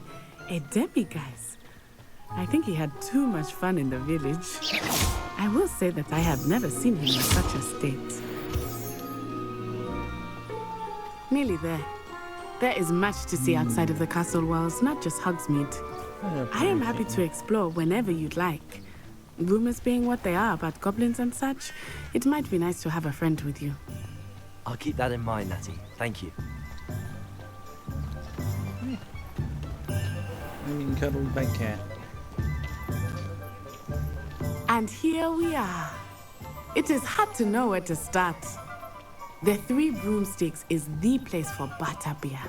S12: A demiguise. I think he had too much fun in the village. I will say that I have never seen him in such a state. Nearly there. There is much to see outside of the castle walls, not just Hogsmeade. I am happy to explore whenever you'd like. Rumors being what they are about goblins and such, it might be nice to have a friend with you.
S3: I'll keep that in mind, Natty. Thank you.
S1: I'm being cuddled by cat.
S12: And here we are. It is hard to know where to start. The Three Broomsticks is the place for butterbeer.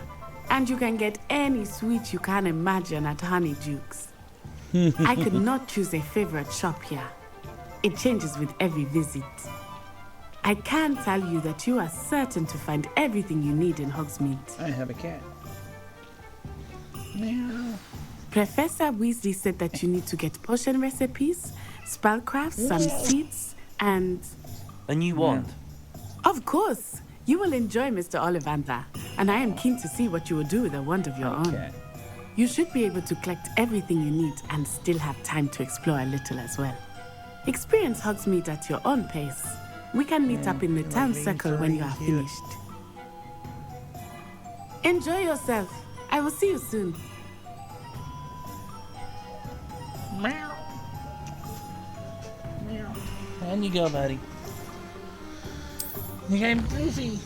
S12: And you can get any sweet you can imagine at Honeydukes. I could not choose a favorite shop here. It changes with every visit. I can tell you that you are certain to find everything you need in Hogsmeade.
S1: I have a cat. Meow.
S12: Professor Weasley said that you need to get potion recipes, spellcrafts, some seeds, and...
S3: A new wand.
S12: Of course! You will enjoy Mr. Ollivander, and I am keen to see what you will do with a wand of your own. You should be able to collect everything you need and still have time to explore a little as well. Experience Hogsmeade at your own pace. We can meet up in the town circle when you are finished. Enjoy yourself. I will see you soon.
S1: Meow. Meow. And you go, buddy. You got Goofy.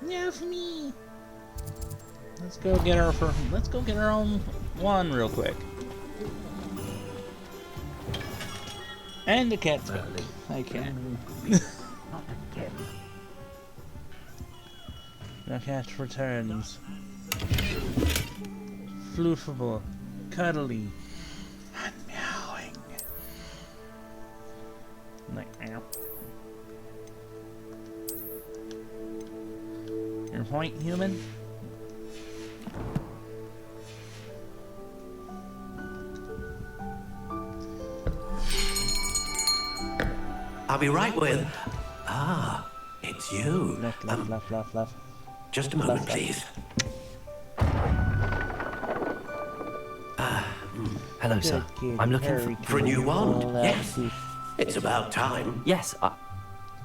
S1: Yeah, for me. Let's go get our own wand real quick. And the cat's got it. I can. The cat returns. Floofable, cuddly, and meowing. Like meow. Your point, human?
S10: I'll be right with... Ah, it's you.
S1: Left.
S10: Just a moment, please.
S3: Hello, sir. I'm looking
S10: For a new wand, yes. It's about time.
S3: Yes,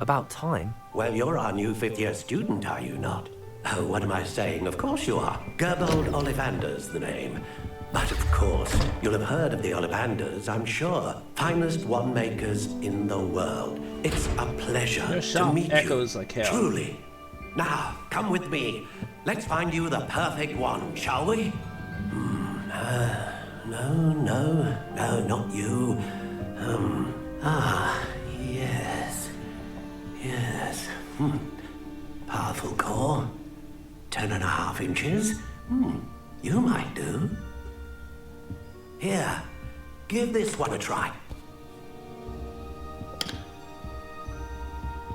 S3: about time.
S10: Well, you're our new fifth-year student, are you not? Oh, what am I saying? Of course you are. Gerbold Ollivander's the name. But of course, you'll have heard of the Ollivanders, I'm sure. Finest wand makers in the world. It's a pleasure to meet
S1: echoes
S10: you.
S1: like hell.
S10: Truly. Now, come with me. Let's find you the perfect wand, shall we? No, not you. Ah, yes. Yes. Powerful core. 10.5 inches. You might do. Here, give this one a try.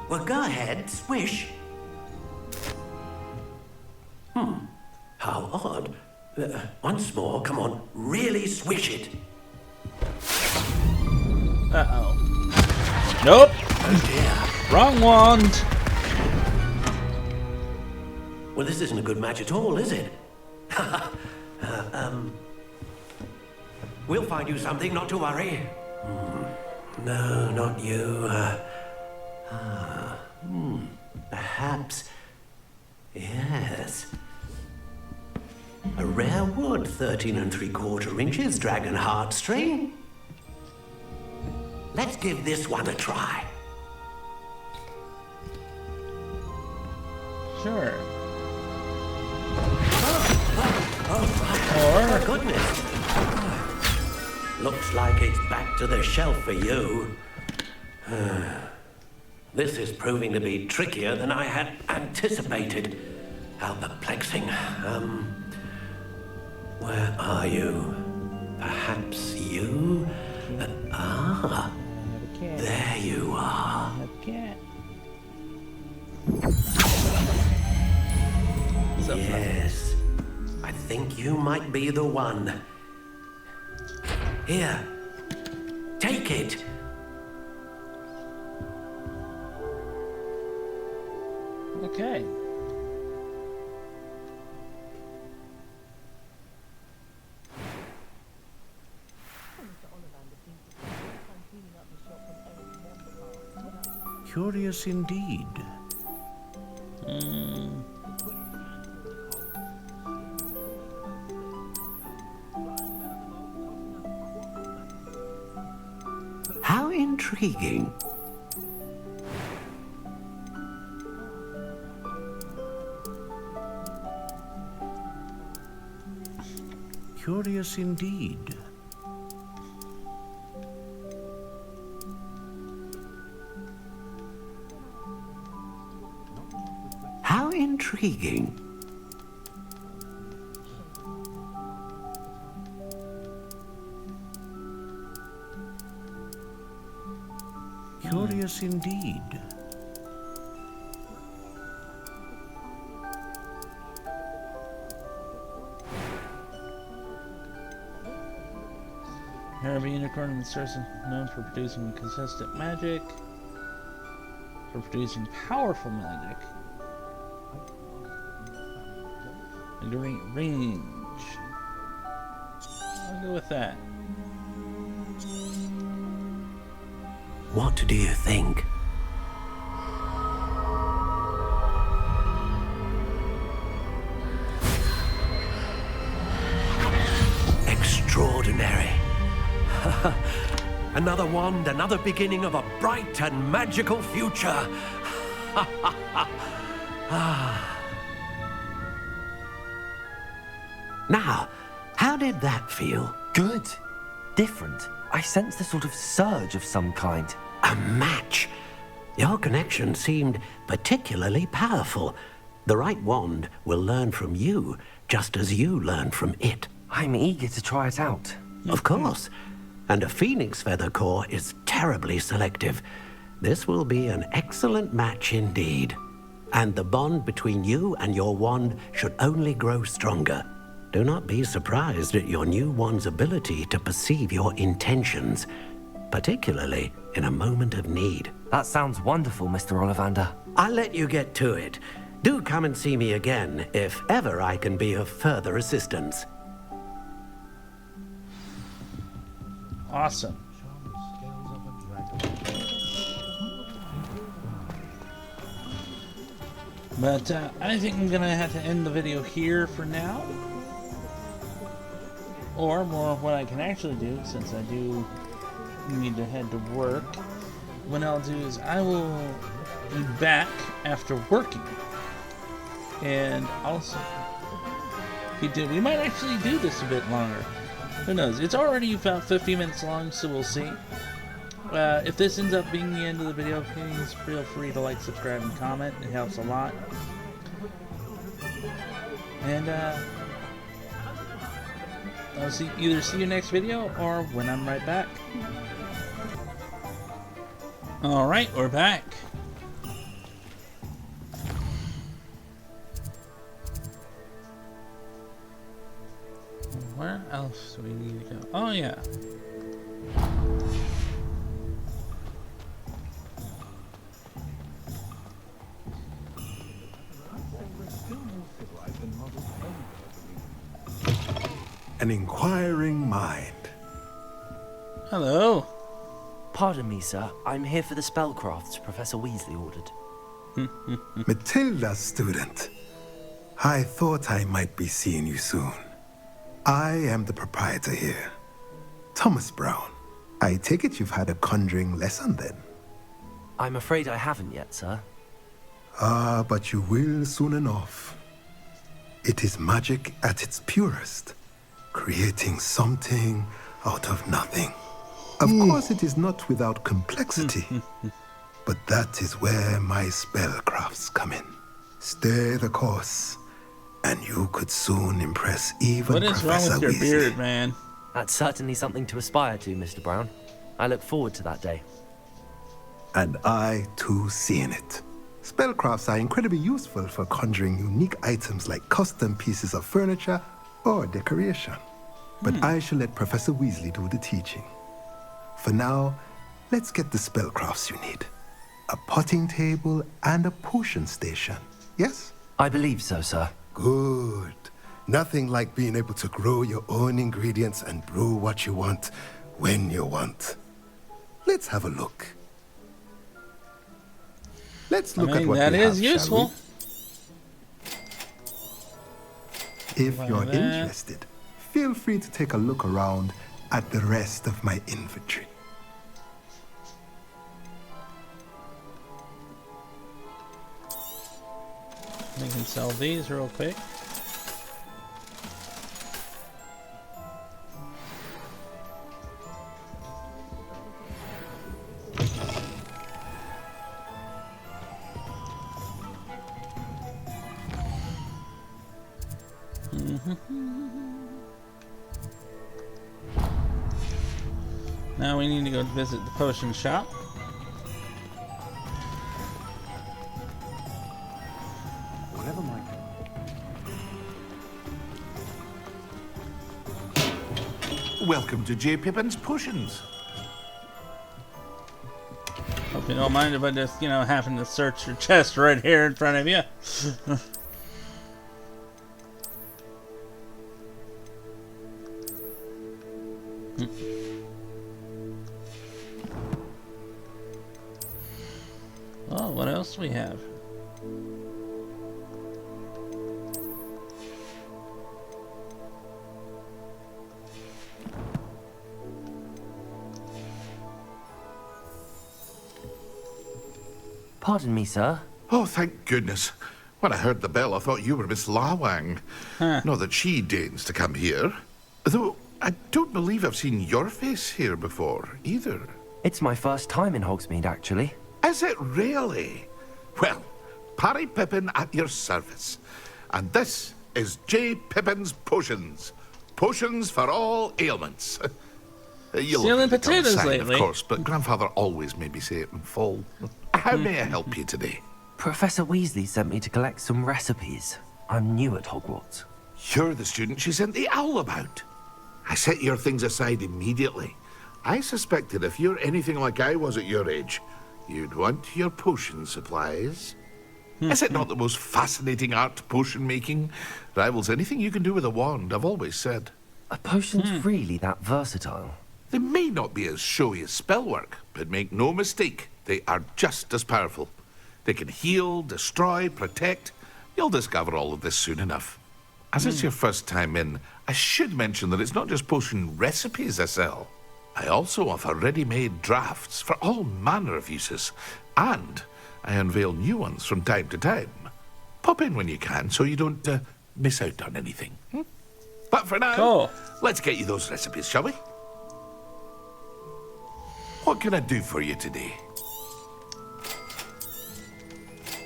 S10: Well, go ahead, swish. How odd. Once more, come on, really swish it.
S1: Uh-oh. Nope.
S10: Oh dear.
S1: Wrong wand.
S10: Well, this isn't a good match at all, is it? We'll find you something, not to worry. No, not you. Perhaps. Yes. A rare wood, 13 3/4 inches, dragon heartstring. Let's give this one a try.
S1: Sure.
S10: Oh, goodness. Looks like it's back to the shelf for you. This is proving to be trickier than I had anticipated. How perplexing. Where are you? Perhaps you? There you are. Yes. I think you might be the one. Here. Take it.
S1: Okay.
S13: Curious indeed.
S10: How intriguing.
S13: Curious indeed.
S10: How intriguing.
S13: Curious indeed.
S1: Harvey Unicorn and the source known for producing consistent magic, for producing powerful magic, and great range. I'll go with that.
S10: What do you think? Extraordinary. Another wand, another beginning of a bright and magical future. Now, how did that feel?
S3: Good. Different. I sensed a sort of surge of some kind.
S10: A match. Your connection seemed particularly powerful. The right wand will learn from you, just as you learn from it.
S3: I'm eager to try it out.
S10: Of course. And a phoenix feather core is terribly selective. This will be an excellent match indeed. And the bond between you and your wand should only grow stronger. Do not be surprised at your new wand's ability to perceive your intentions, particularly in a moment of need.
S3: That sounds wonderful, Mr. Ollivander.
S10: I'll let you get to it. Do come and see me again if ever I can be of further assistance.
S1: Awesome. But I think I'm gonna have to end the video here for now. Or more of what I can actually do, since I do need to head to work. What I'll do is I will be back after working. And also, we might actually do this a bit longer. Who knows? It's already about 50 minutes long, so we'll see. if this ends up being the end of the video, please feel free to like, subscribe, and comment. It helps a lot. And I'll either see you next video or when I'm right back. Alright, we're back. Where else do we need to go? Oh, yeah.
S14: An inquiring mind.
S1: Hello.
S3: Pardon me, sir. I'm here for the spellcrafts Professor Weasley ordered.
S14: Matilda, student. I thought I might be seeing you soon. I am the proprietor here, Thomas Brown. I take it you've had a conjuring lesson then?
S3: I'm afraid I haven't yet, sir.
S14: Ah, but you will soon enough. It is magic at its purest, creating something out of nothing. Of course, it is not without complexity, but that is where my spellcrafts come in. Stay the course, and you could soon impress even
S1: What is
S14: Professor
S1: wrong with your
S14: Weasley.
S1: beard, man?
S3: That's certainly something to aspire to, Mr. Brown. I look forward to that day.
S14: And I, too, seeing it. Spellcrafts are incredibly useful for conjuring unique items like custom pieces of furniture or decoration. But I shall let Professor Weasley do the teaching. For now, let's get the spellcrafts you need. A potting table and a potion station, yes?
S3: I believe so, sir.
S14: Good. Nothing like being able to grow your own ingredients and brew what you want when you want. Let's have a look. Let's look at what
S1: that
S14: we
S1: is
S14: have,
S1: useful.
S14: If
S1: Like
S14: you're
S1: that.
S14: interested, feel free to take a look around at the rest of my inventory.
S1: We can sell these real quick. Now we need to go visit the potion shop.
S13: Whatever my...
S15: Welcome to J. Pippin's Potions.
S1: Hope you don't mind if I just, happen to search your chest right here in front of you. Oh, what else do we have?
S3: Pardon me, sir.
S15: Oh, thank goodness. When I heard the bell, I thought you were Miss Lawang. Not that she deigns to come here. Though, I don't believe I've seen your face here before, either.
S3: It's my first time in Hogsmeade, actually.
S15: Is it really? Well, Parry Pippin at your service. And this is J. Pippin's Potions. Potions for all ailments. You'll
S1: Stealing
S15: have to read it on the
S1: potatoes
S15: sign,
S1: lately.
S15: Of course, but Grandfather always made me say it in full. How may I help you today?
S3: Professor Weasley sent me to collect some recipes. I'm new at Hogwarts.
S15: You're the student she sent the owl about. I set your things aside immediately. I suspected if you're anything like I was at your age, you'd want your potion supplies. Is it not the most fascinating art, potion making? Rivals anything you can do with a wand, I've always said.
S3: Are potions really that versatile?
S15: They may not be as showy as spellwork, but make no mistake, they are just as powerful. They can heal, destroy, protect. You'll discover all of this soon enough. As it's your first time in, I should mention that it's not just potion recipes I sell. I also offer ready-made drafts for all manner of uses, and I unveil new ones from time to time. Pop in when you can so you don't miss out on anything. But for now,
S1: Cool.
S15: let's get you those recipes, shall we? What can I do for you today?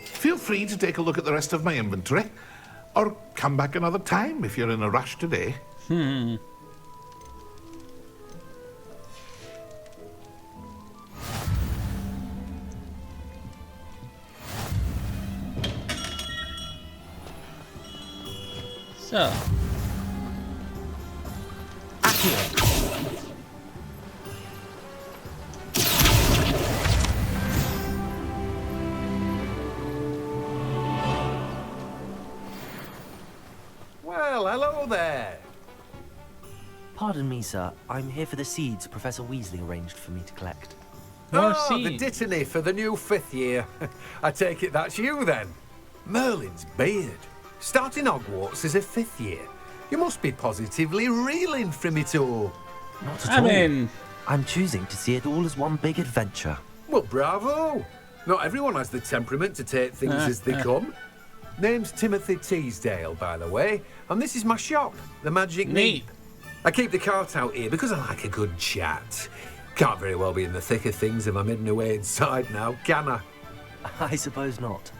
S15: Feel free to take a look at the rest of my inventory, or come back another time if you're in a rush today.
S1: So.
S3: Well, hello there. Pardon me, sir. I'm here for the seeds Professor Weasley arranged for me to collect.
S1: More
S16: the dittany for the new 5th year. I take it that's you then. Merlin's beard. Starting Hogwarts as a 5th year. You must be positively reeling from it all.
S3: Not at all. I'm choosing to see it all as one big adventure.
S16: Well, bravo. Not everyone has the temperament to take things as they come. Name's Timothy Teasdale, by the way, and this is my shop, the Magic Neep. I keep the cart out here because I like a good chat. Can't very well be in the thick of things if I'm hidden away inside now, can I?
S3: I suppose not.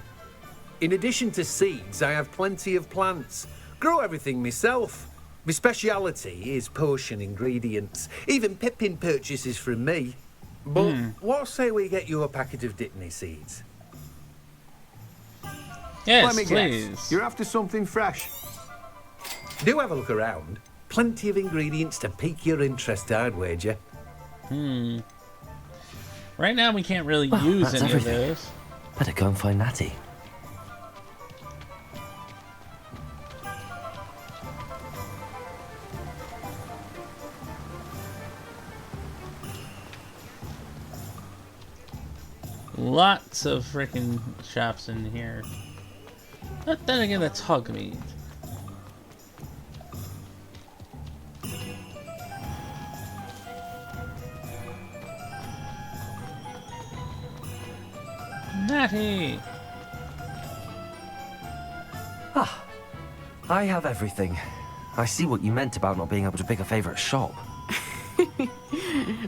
S16: In addition to seeds, I have plenty of plants. Grow everything myself. My speciality is potion ingredients. Even Pippin purchases from me. But what say we get you a packet of dittany seeds?
S1: Yes,
S16: Let me
S1: please.
S16: guess. You're after something fresh. Do have a look around. Plenty of ingredients to pique your interest, I'd wager.
S1: Right now we can't really
S3: Well,
S1: use
S3: that's
S1: any
S3: everything.
S1: of those.
S3: Better go and find Natty.
S1: Lots of freaking shops in here. But then again, that's Hogmead. Natty!
S3: Ah, I have everything. I see what you meant about not being able to pick a favorite shop.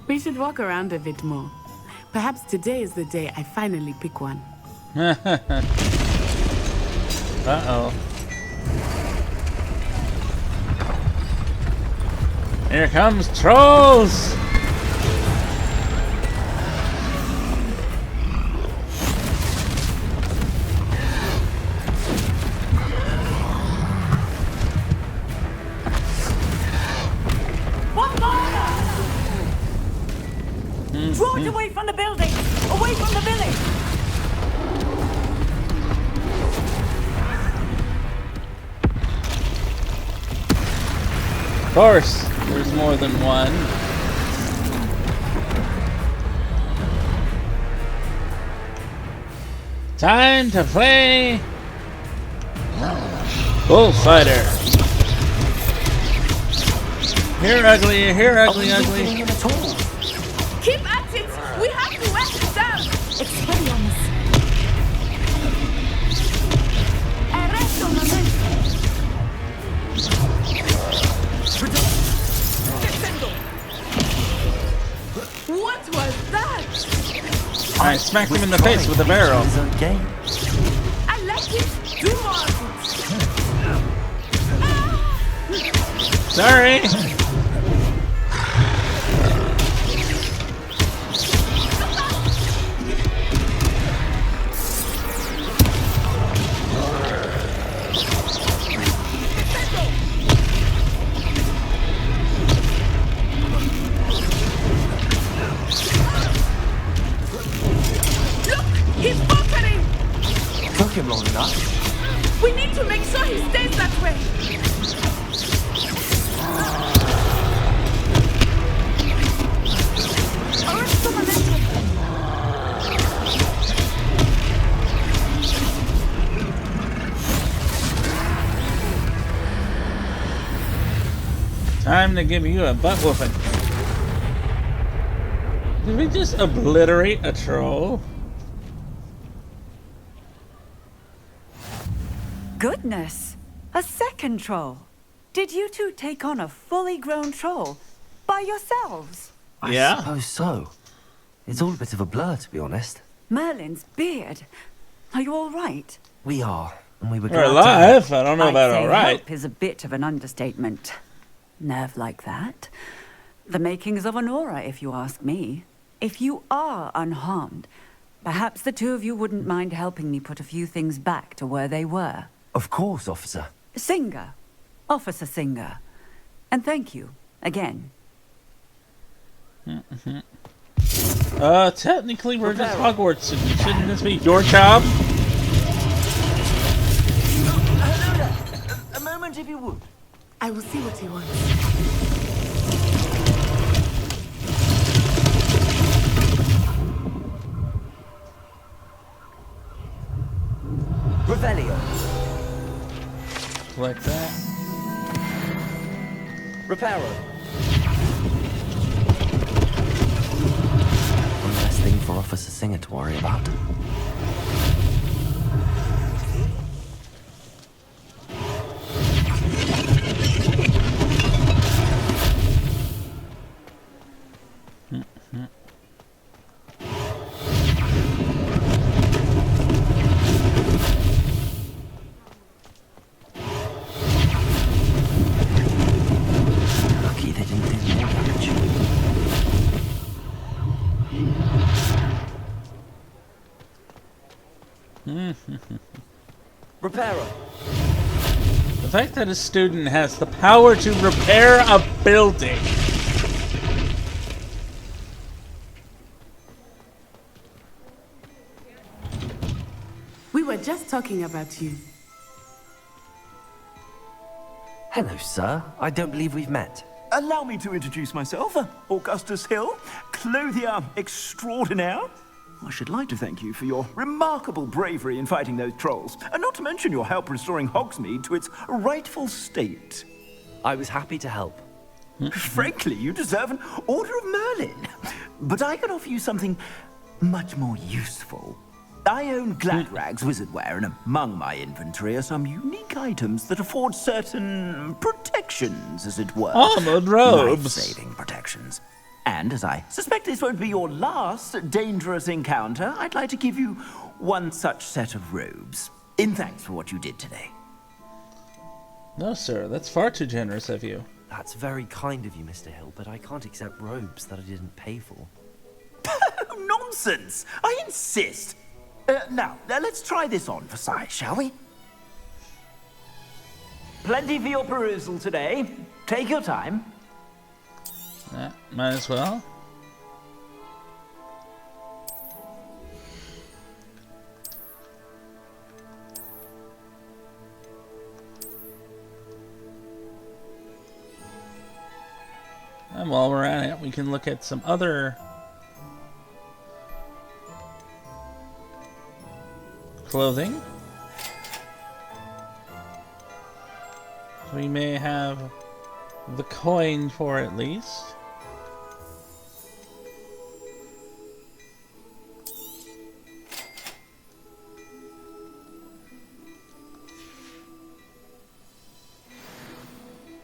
S12: We should walk around a bit more. Perhaps today is the day I finally pick one.
S1: Uh-oh. Here comes trolls!
S11: Draw it away from the building! Away from the village!
S1: Of course, there's more than one. Time to play Bullfighter. Here, ugly, here, ugly, ugly.
S11: Keep at it! We have to wear it down! Expelliarmus! Arresto momento! Descendo! What was that?
S1: I smacked him in the face with a barrel.
S11: I like it! Do more!
S1: Sorry.
S11: He's buffering!
S3: Took him long enough.
S11: We need to make sure he stays that way! Arresto momento!
S1: Time to give you a butt whooping. Did we just obliterate a troll?
S11: Goodness! A second troll! Did you two take on a fully grown troll by yourselves?
S3: I suppose so. It's all a bit of a blur, to be honest.
S17: Merlin's beard. Are you all right?
S3: We are, and we were
S1: We're
S3: glad to
S1: alive.
S3: help.
S1: I don't know
S17: I'd
S1: about
S17: say
S1: all right.
S17: help is a bit of an understatement. Nerve like that. The makings of an aura, if you ask me. If you are unharmed, perhaps the two of you wouldn't mind helping me put a few things back to where they were.
S3: Of course, officer.
S17: Singer. Officer Singer. And thank you, again.
S1: Technically we're just Hogwarts students. Shouldn't this be your job?
S4: A moment, if you would.
S12: I will see what he wants.
S4: Revelio.
S1: Like that.
S4: Reparo.
S3: One less thing for Officer Singer to worry about. Lucky they didn't do more damage.
S4: Reparo.
S1: The fact that a student has the power to repair a building.
S12: We were just talking about you.
S3: Hello, sir. I don't believe we've met.
S18: Allow me to introduce myself, Augustus Hill, clothier extraordinaire. I should like to thank you for your remarkable bravery in fighting those trolls, and not to mention your help restoring Hogsmeade to its rightful state.
S3: I was happy to help.
S18: Frankly, you deserve an Order of Merlin. But I can offer you something much more useful. I own Gladrag's wizardware, and among my inventory are some unique items that afford certain protections, as it were.
S1: Armored robes.
S18: Life-saving protections. And as I suspect this won't be your last dangerous encounter, I'd like to give you one such set of robes, in thanks for what you did today.
S1: No, sir. That's far too generous of you.
S3: That's very kind of you, Mr. Hill, but I can't accept robes that I didn't pay for.
S18: Nonsense! I insist! Now, let's try this on for size, shall we? Plenty for your perusal today. Take your time.
S1: Yeah, might as well. And while we're at it, we can look at some other clothing. We may have the coin for at least.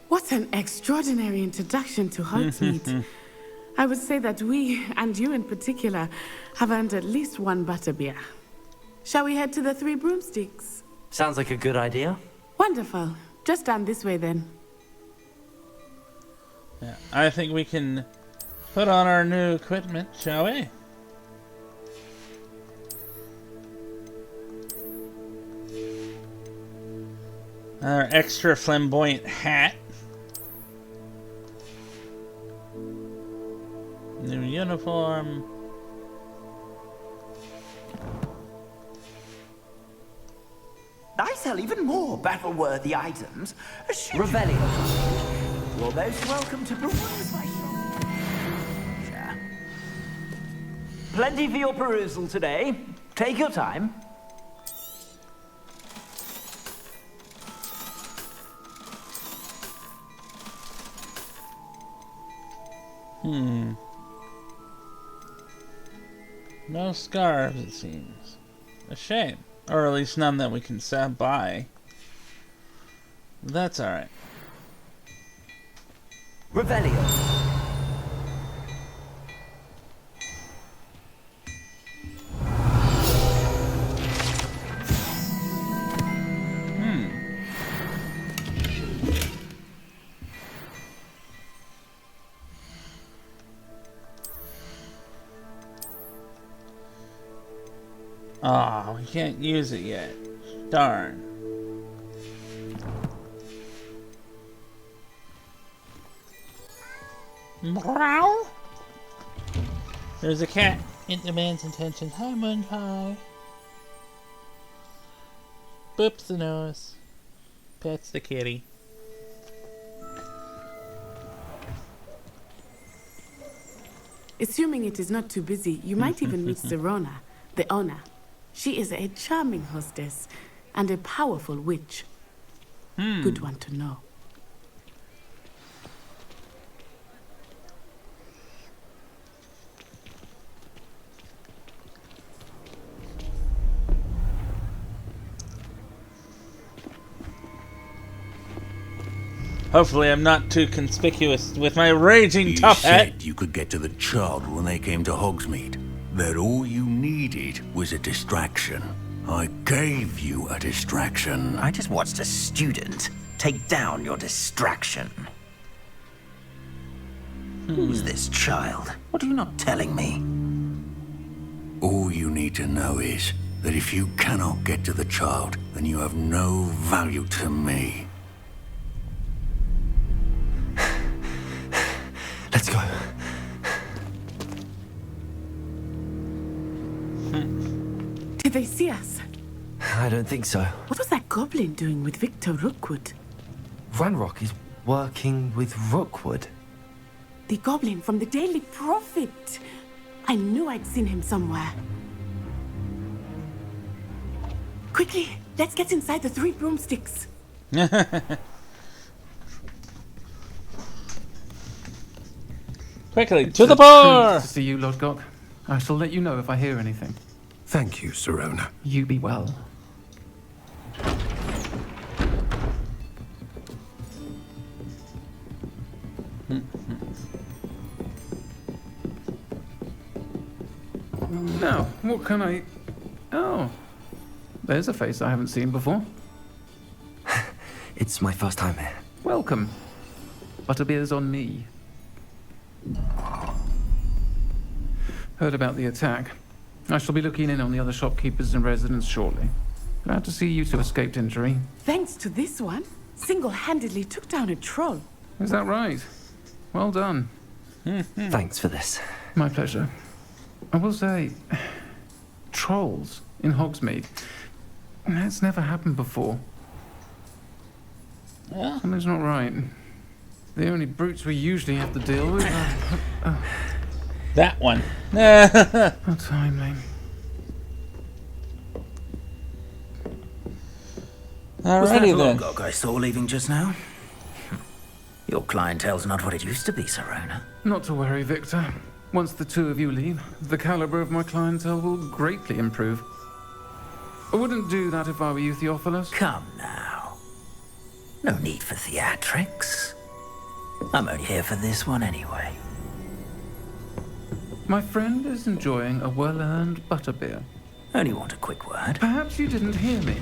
S12: What an extraordinary introduction to Hogsmeade. I would say that we, and you in particular, have earned at least one butterbeer. Shall we head to the Three Broomsticks?
S3: Sounds like a good idea.
S12: Wonderful. Just down this way then.
S1: Yeah, I think we can put on our new equipment, shall we? Our extra flamboyant hat. New uniform.
S18: I sell even more battle-worthy items. Revelio. You're most welcome to peruse my shop. Sure. Plenty for your perusal today. Take your time.
S1: No scarves, it seems. A shame. Or at least none that we can buy. That's alright.
S18: Revelio.
S1: Oh, we can't use it yet. Darn. Meow. There's a cat. It demands attention. Hi, Moon Pie. Boops the nose. Pets the kitty.
S12: Assuming it is not too busy, you might even meet Sirona, the owner. She is a charming hostess and a powerful witch. Good one to know.
S1: Hopefully I'm not too conspicuous with my raging
S19: You
S1: top hat.
S19: said you could get to the child when they came to Hogsmeade. That all you needed was a distraction. I gave you a distraction.
S18: I just watched a student take down your distraction. Who's this child? What are you not telling me?
S19: All you need to know is that if you cannot get to the child, then you have no value to me.
S3: Let's go.
S12: Did they see us?
S3: I don't think so.
S12: What was that goblin doing with Victor Rookwood?
S3: Ranrock is working with Rookwood.
S12: The goblin from the Daily Prophet. I knew I'd seen him somewhere. Quickly, let's get inside the 3 broomsticks.
S1: Quickly, to the bar!
S13: To see you, Lord Gok. I shall let you know if I hear anything.
S14: Thank you, Sirona.
S13: You be well. Now, what can I... Oh, there's a face I haven't seen before.
S3: It's my first time here.
S13: Welcome. Butterbeer's on me. Heard about the attack. I shall be looking in on the other shopkeepers and residents shortly. Glad to see you two escaped injury.
S12: Thanks to this one, single-handedly took down a troll.
S13: Is that right? Well done.
S3: Thanks for this.
S13: My pleasure. I will say, trolls in Hogsmeade. That's never happened before.
S1: Yeah.
S13: Something's not right. The only brutes we usually have to deal with are...
S1: That one.
S13: How timely.
S18: Was that
S1: Alrighty then.
S18: Logok I saw leaving just now? Your clientele's not what it used to be, Sirona.
S13: Not to worry, Victor. Once the two of you leave, the caliber of my clientele will greatly improve. I wouldn't do that if I were you, Theophilus.
S18: Come now. No need for theatrics. I'm only here for this one anyway.
S13: My friend is enjoying a well-earned butterbeer.
S18: Only want a quick word.
S13: Perhaps you didn't hear me.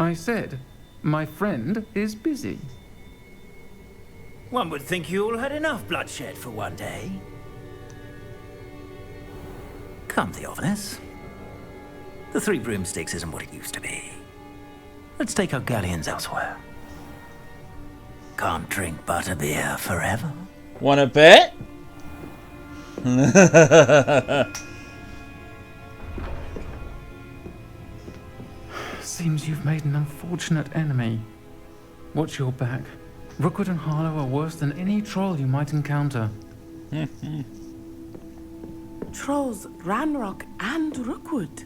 S13: I said, my friend is busy.
S18: One would think you all had enough bloodshed for one day. Come, Theophilus. The 3 broomsticks isn't what it used to be. Let's take our galleons elsewhere. Can't drink butterbeer forever.
S1: Wanna bet?
S13: Seems you've made an unfortunate enemy. Watch your back. Rookwood and Harlow are worse than any troll you might encounter.
S12: Trolls, Ranrock, and Rookwood.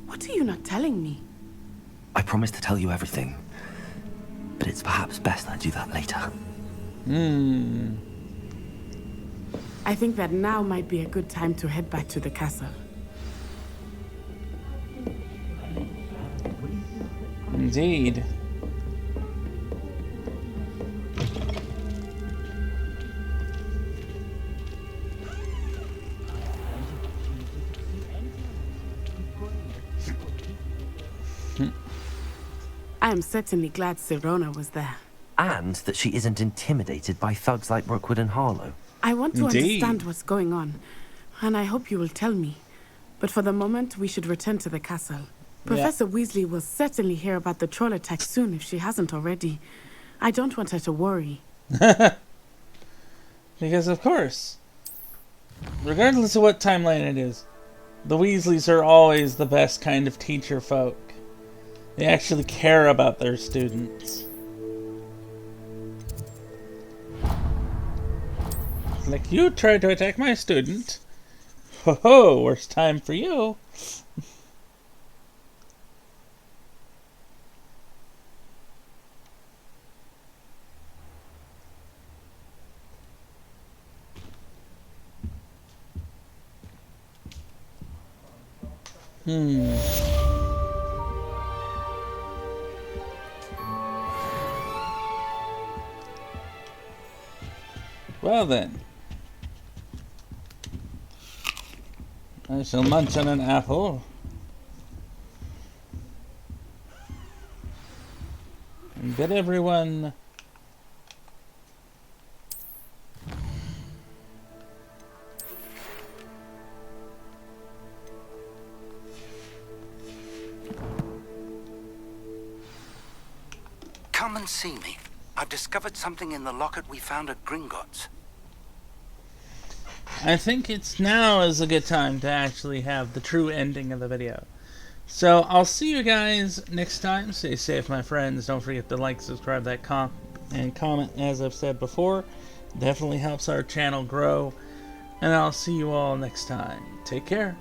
S12: What are you not telling me?
S3: I promise to tell you everything. But it's perhaps best I do that later.
S12: I think that now might be a good time to head back to the castle.
S1: Indeed.
S12: I am certainly glad Sirona was there.
S3: And that she isn't intimidated by thugs like Rookwood and Harlow.
S12: I want to
S1: Indeed.
S12: understand what's going on. and I hope you will tell me. But for the moment, we should return to the castle. Professor Weasley will certainly hear about the troll attack soon if she hasn't already. I don't want her to worry.
S1: Because of course, regardless of what timeline it is, the Weasleys are always the best kind of teacher folk. They actually care about their students. Like, you tried to attack my student. Ho ho, worst time for you. Well then, I shall munch on an apple and bid everyone
S20: Come and see me. I've discovered something in the locket we found at Gringotts.
S1: I think it's now is a good time to actually have the true ending of the video. So I'll see you guys next time. Stay safe, my friends. Don't forget to like, subscribe, and comment, as I've said before. Definitely helps our channel grow. And I'll see you all next time. Take care.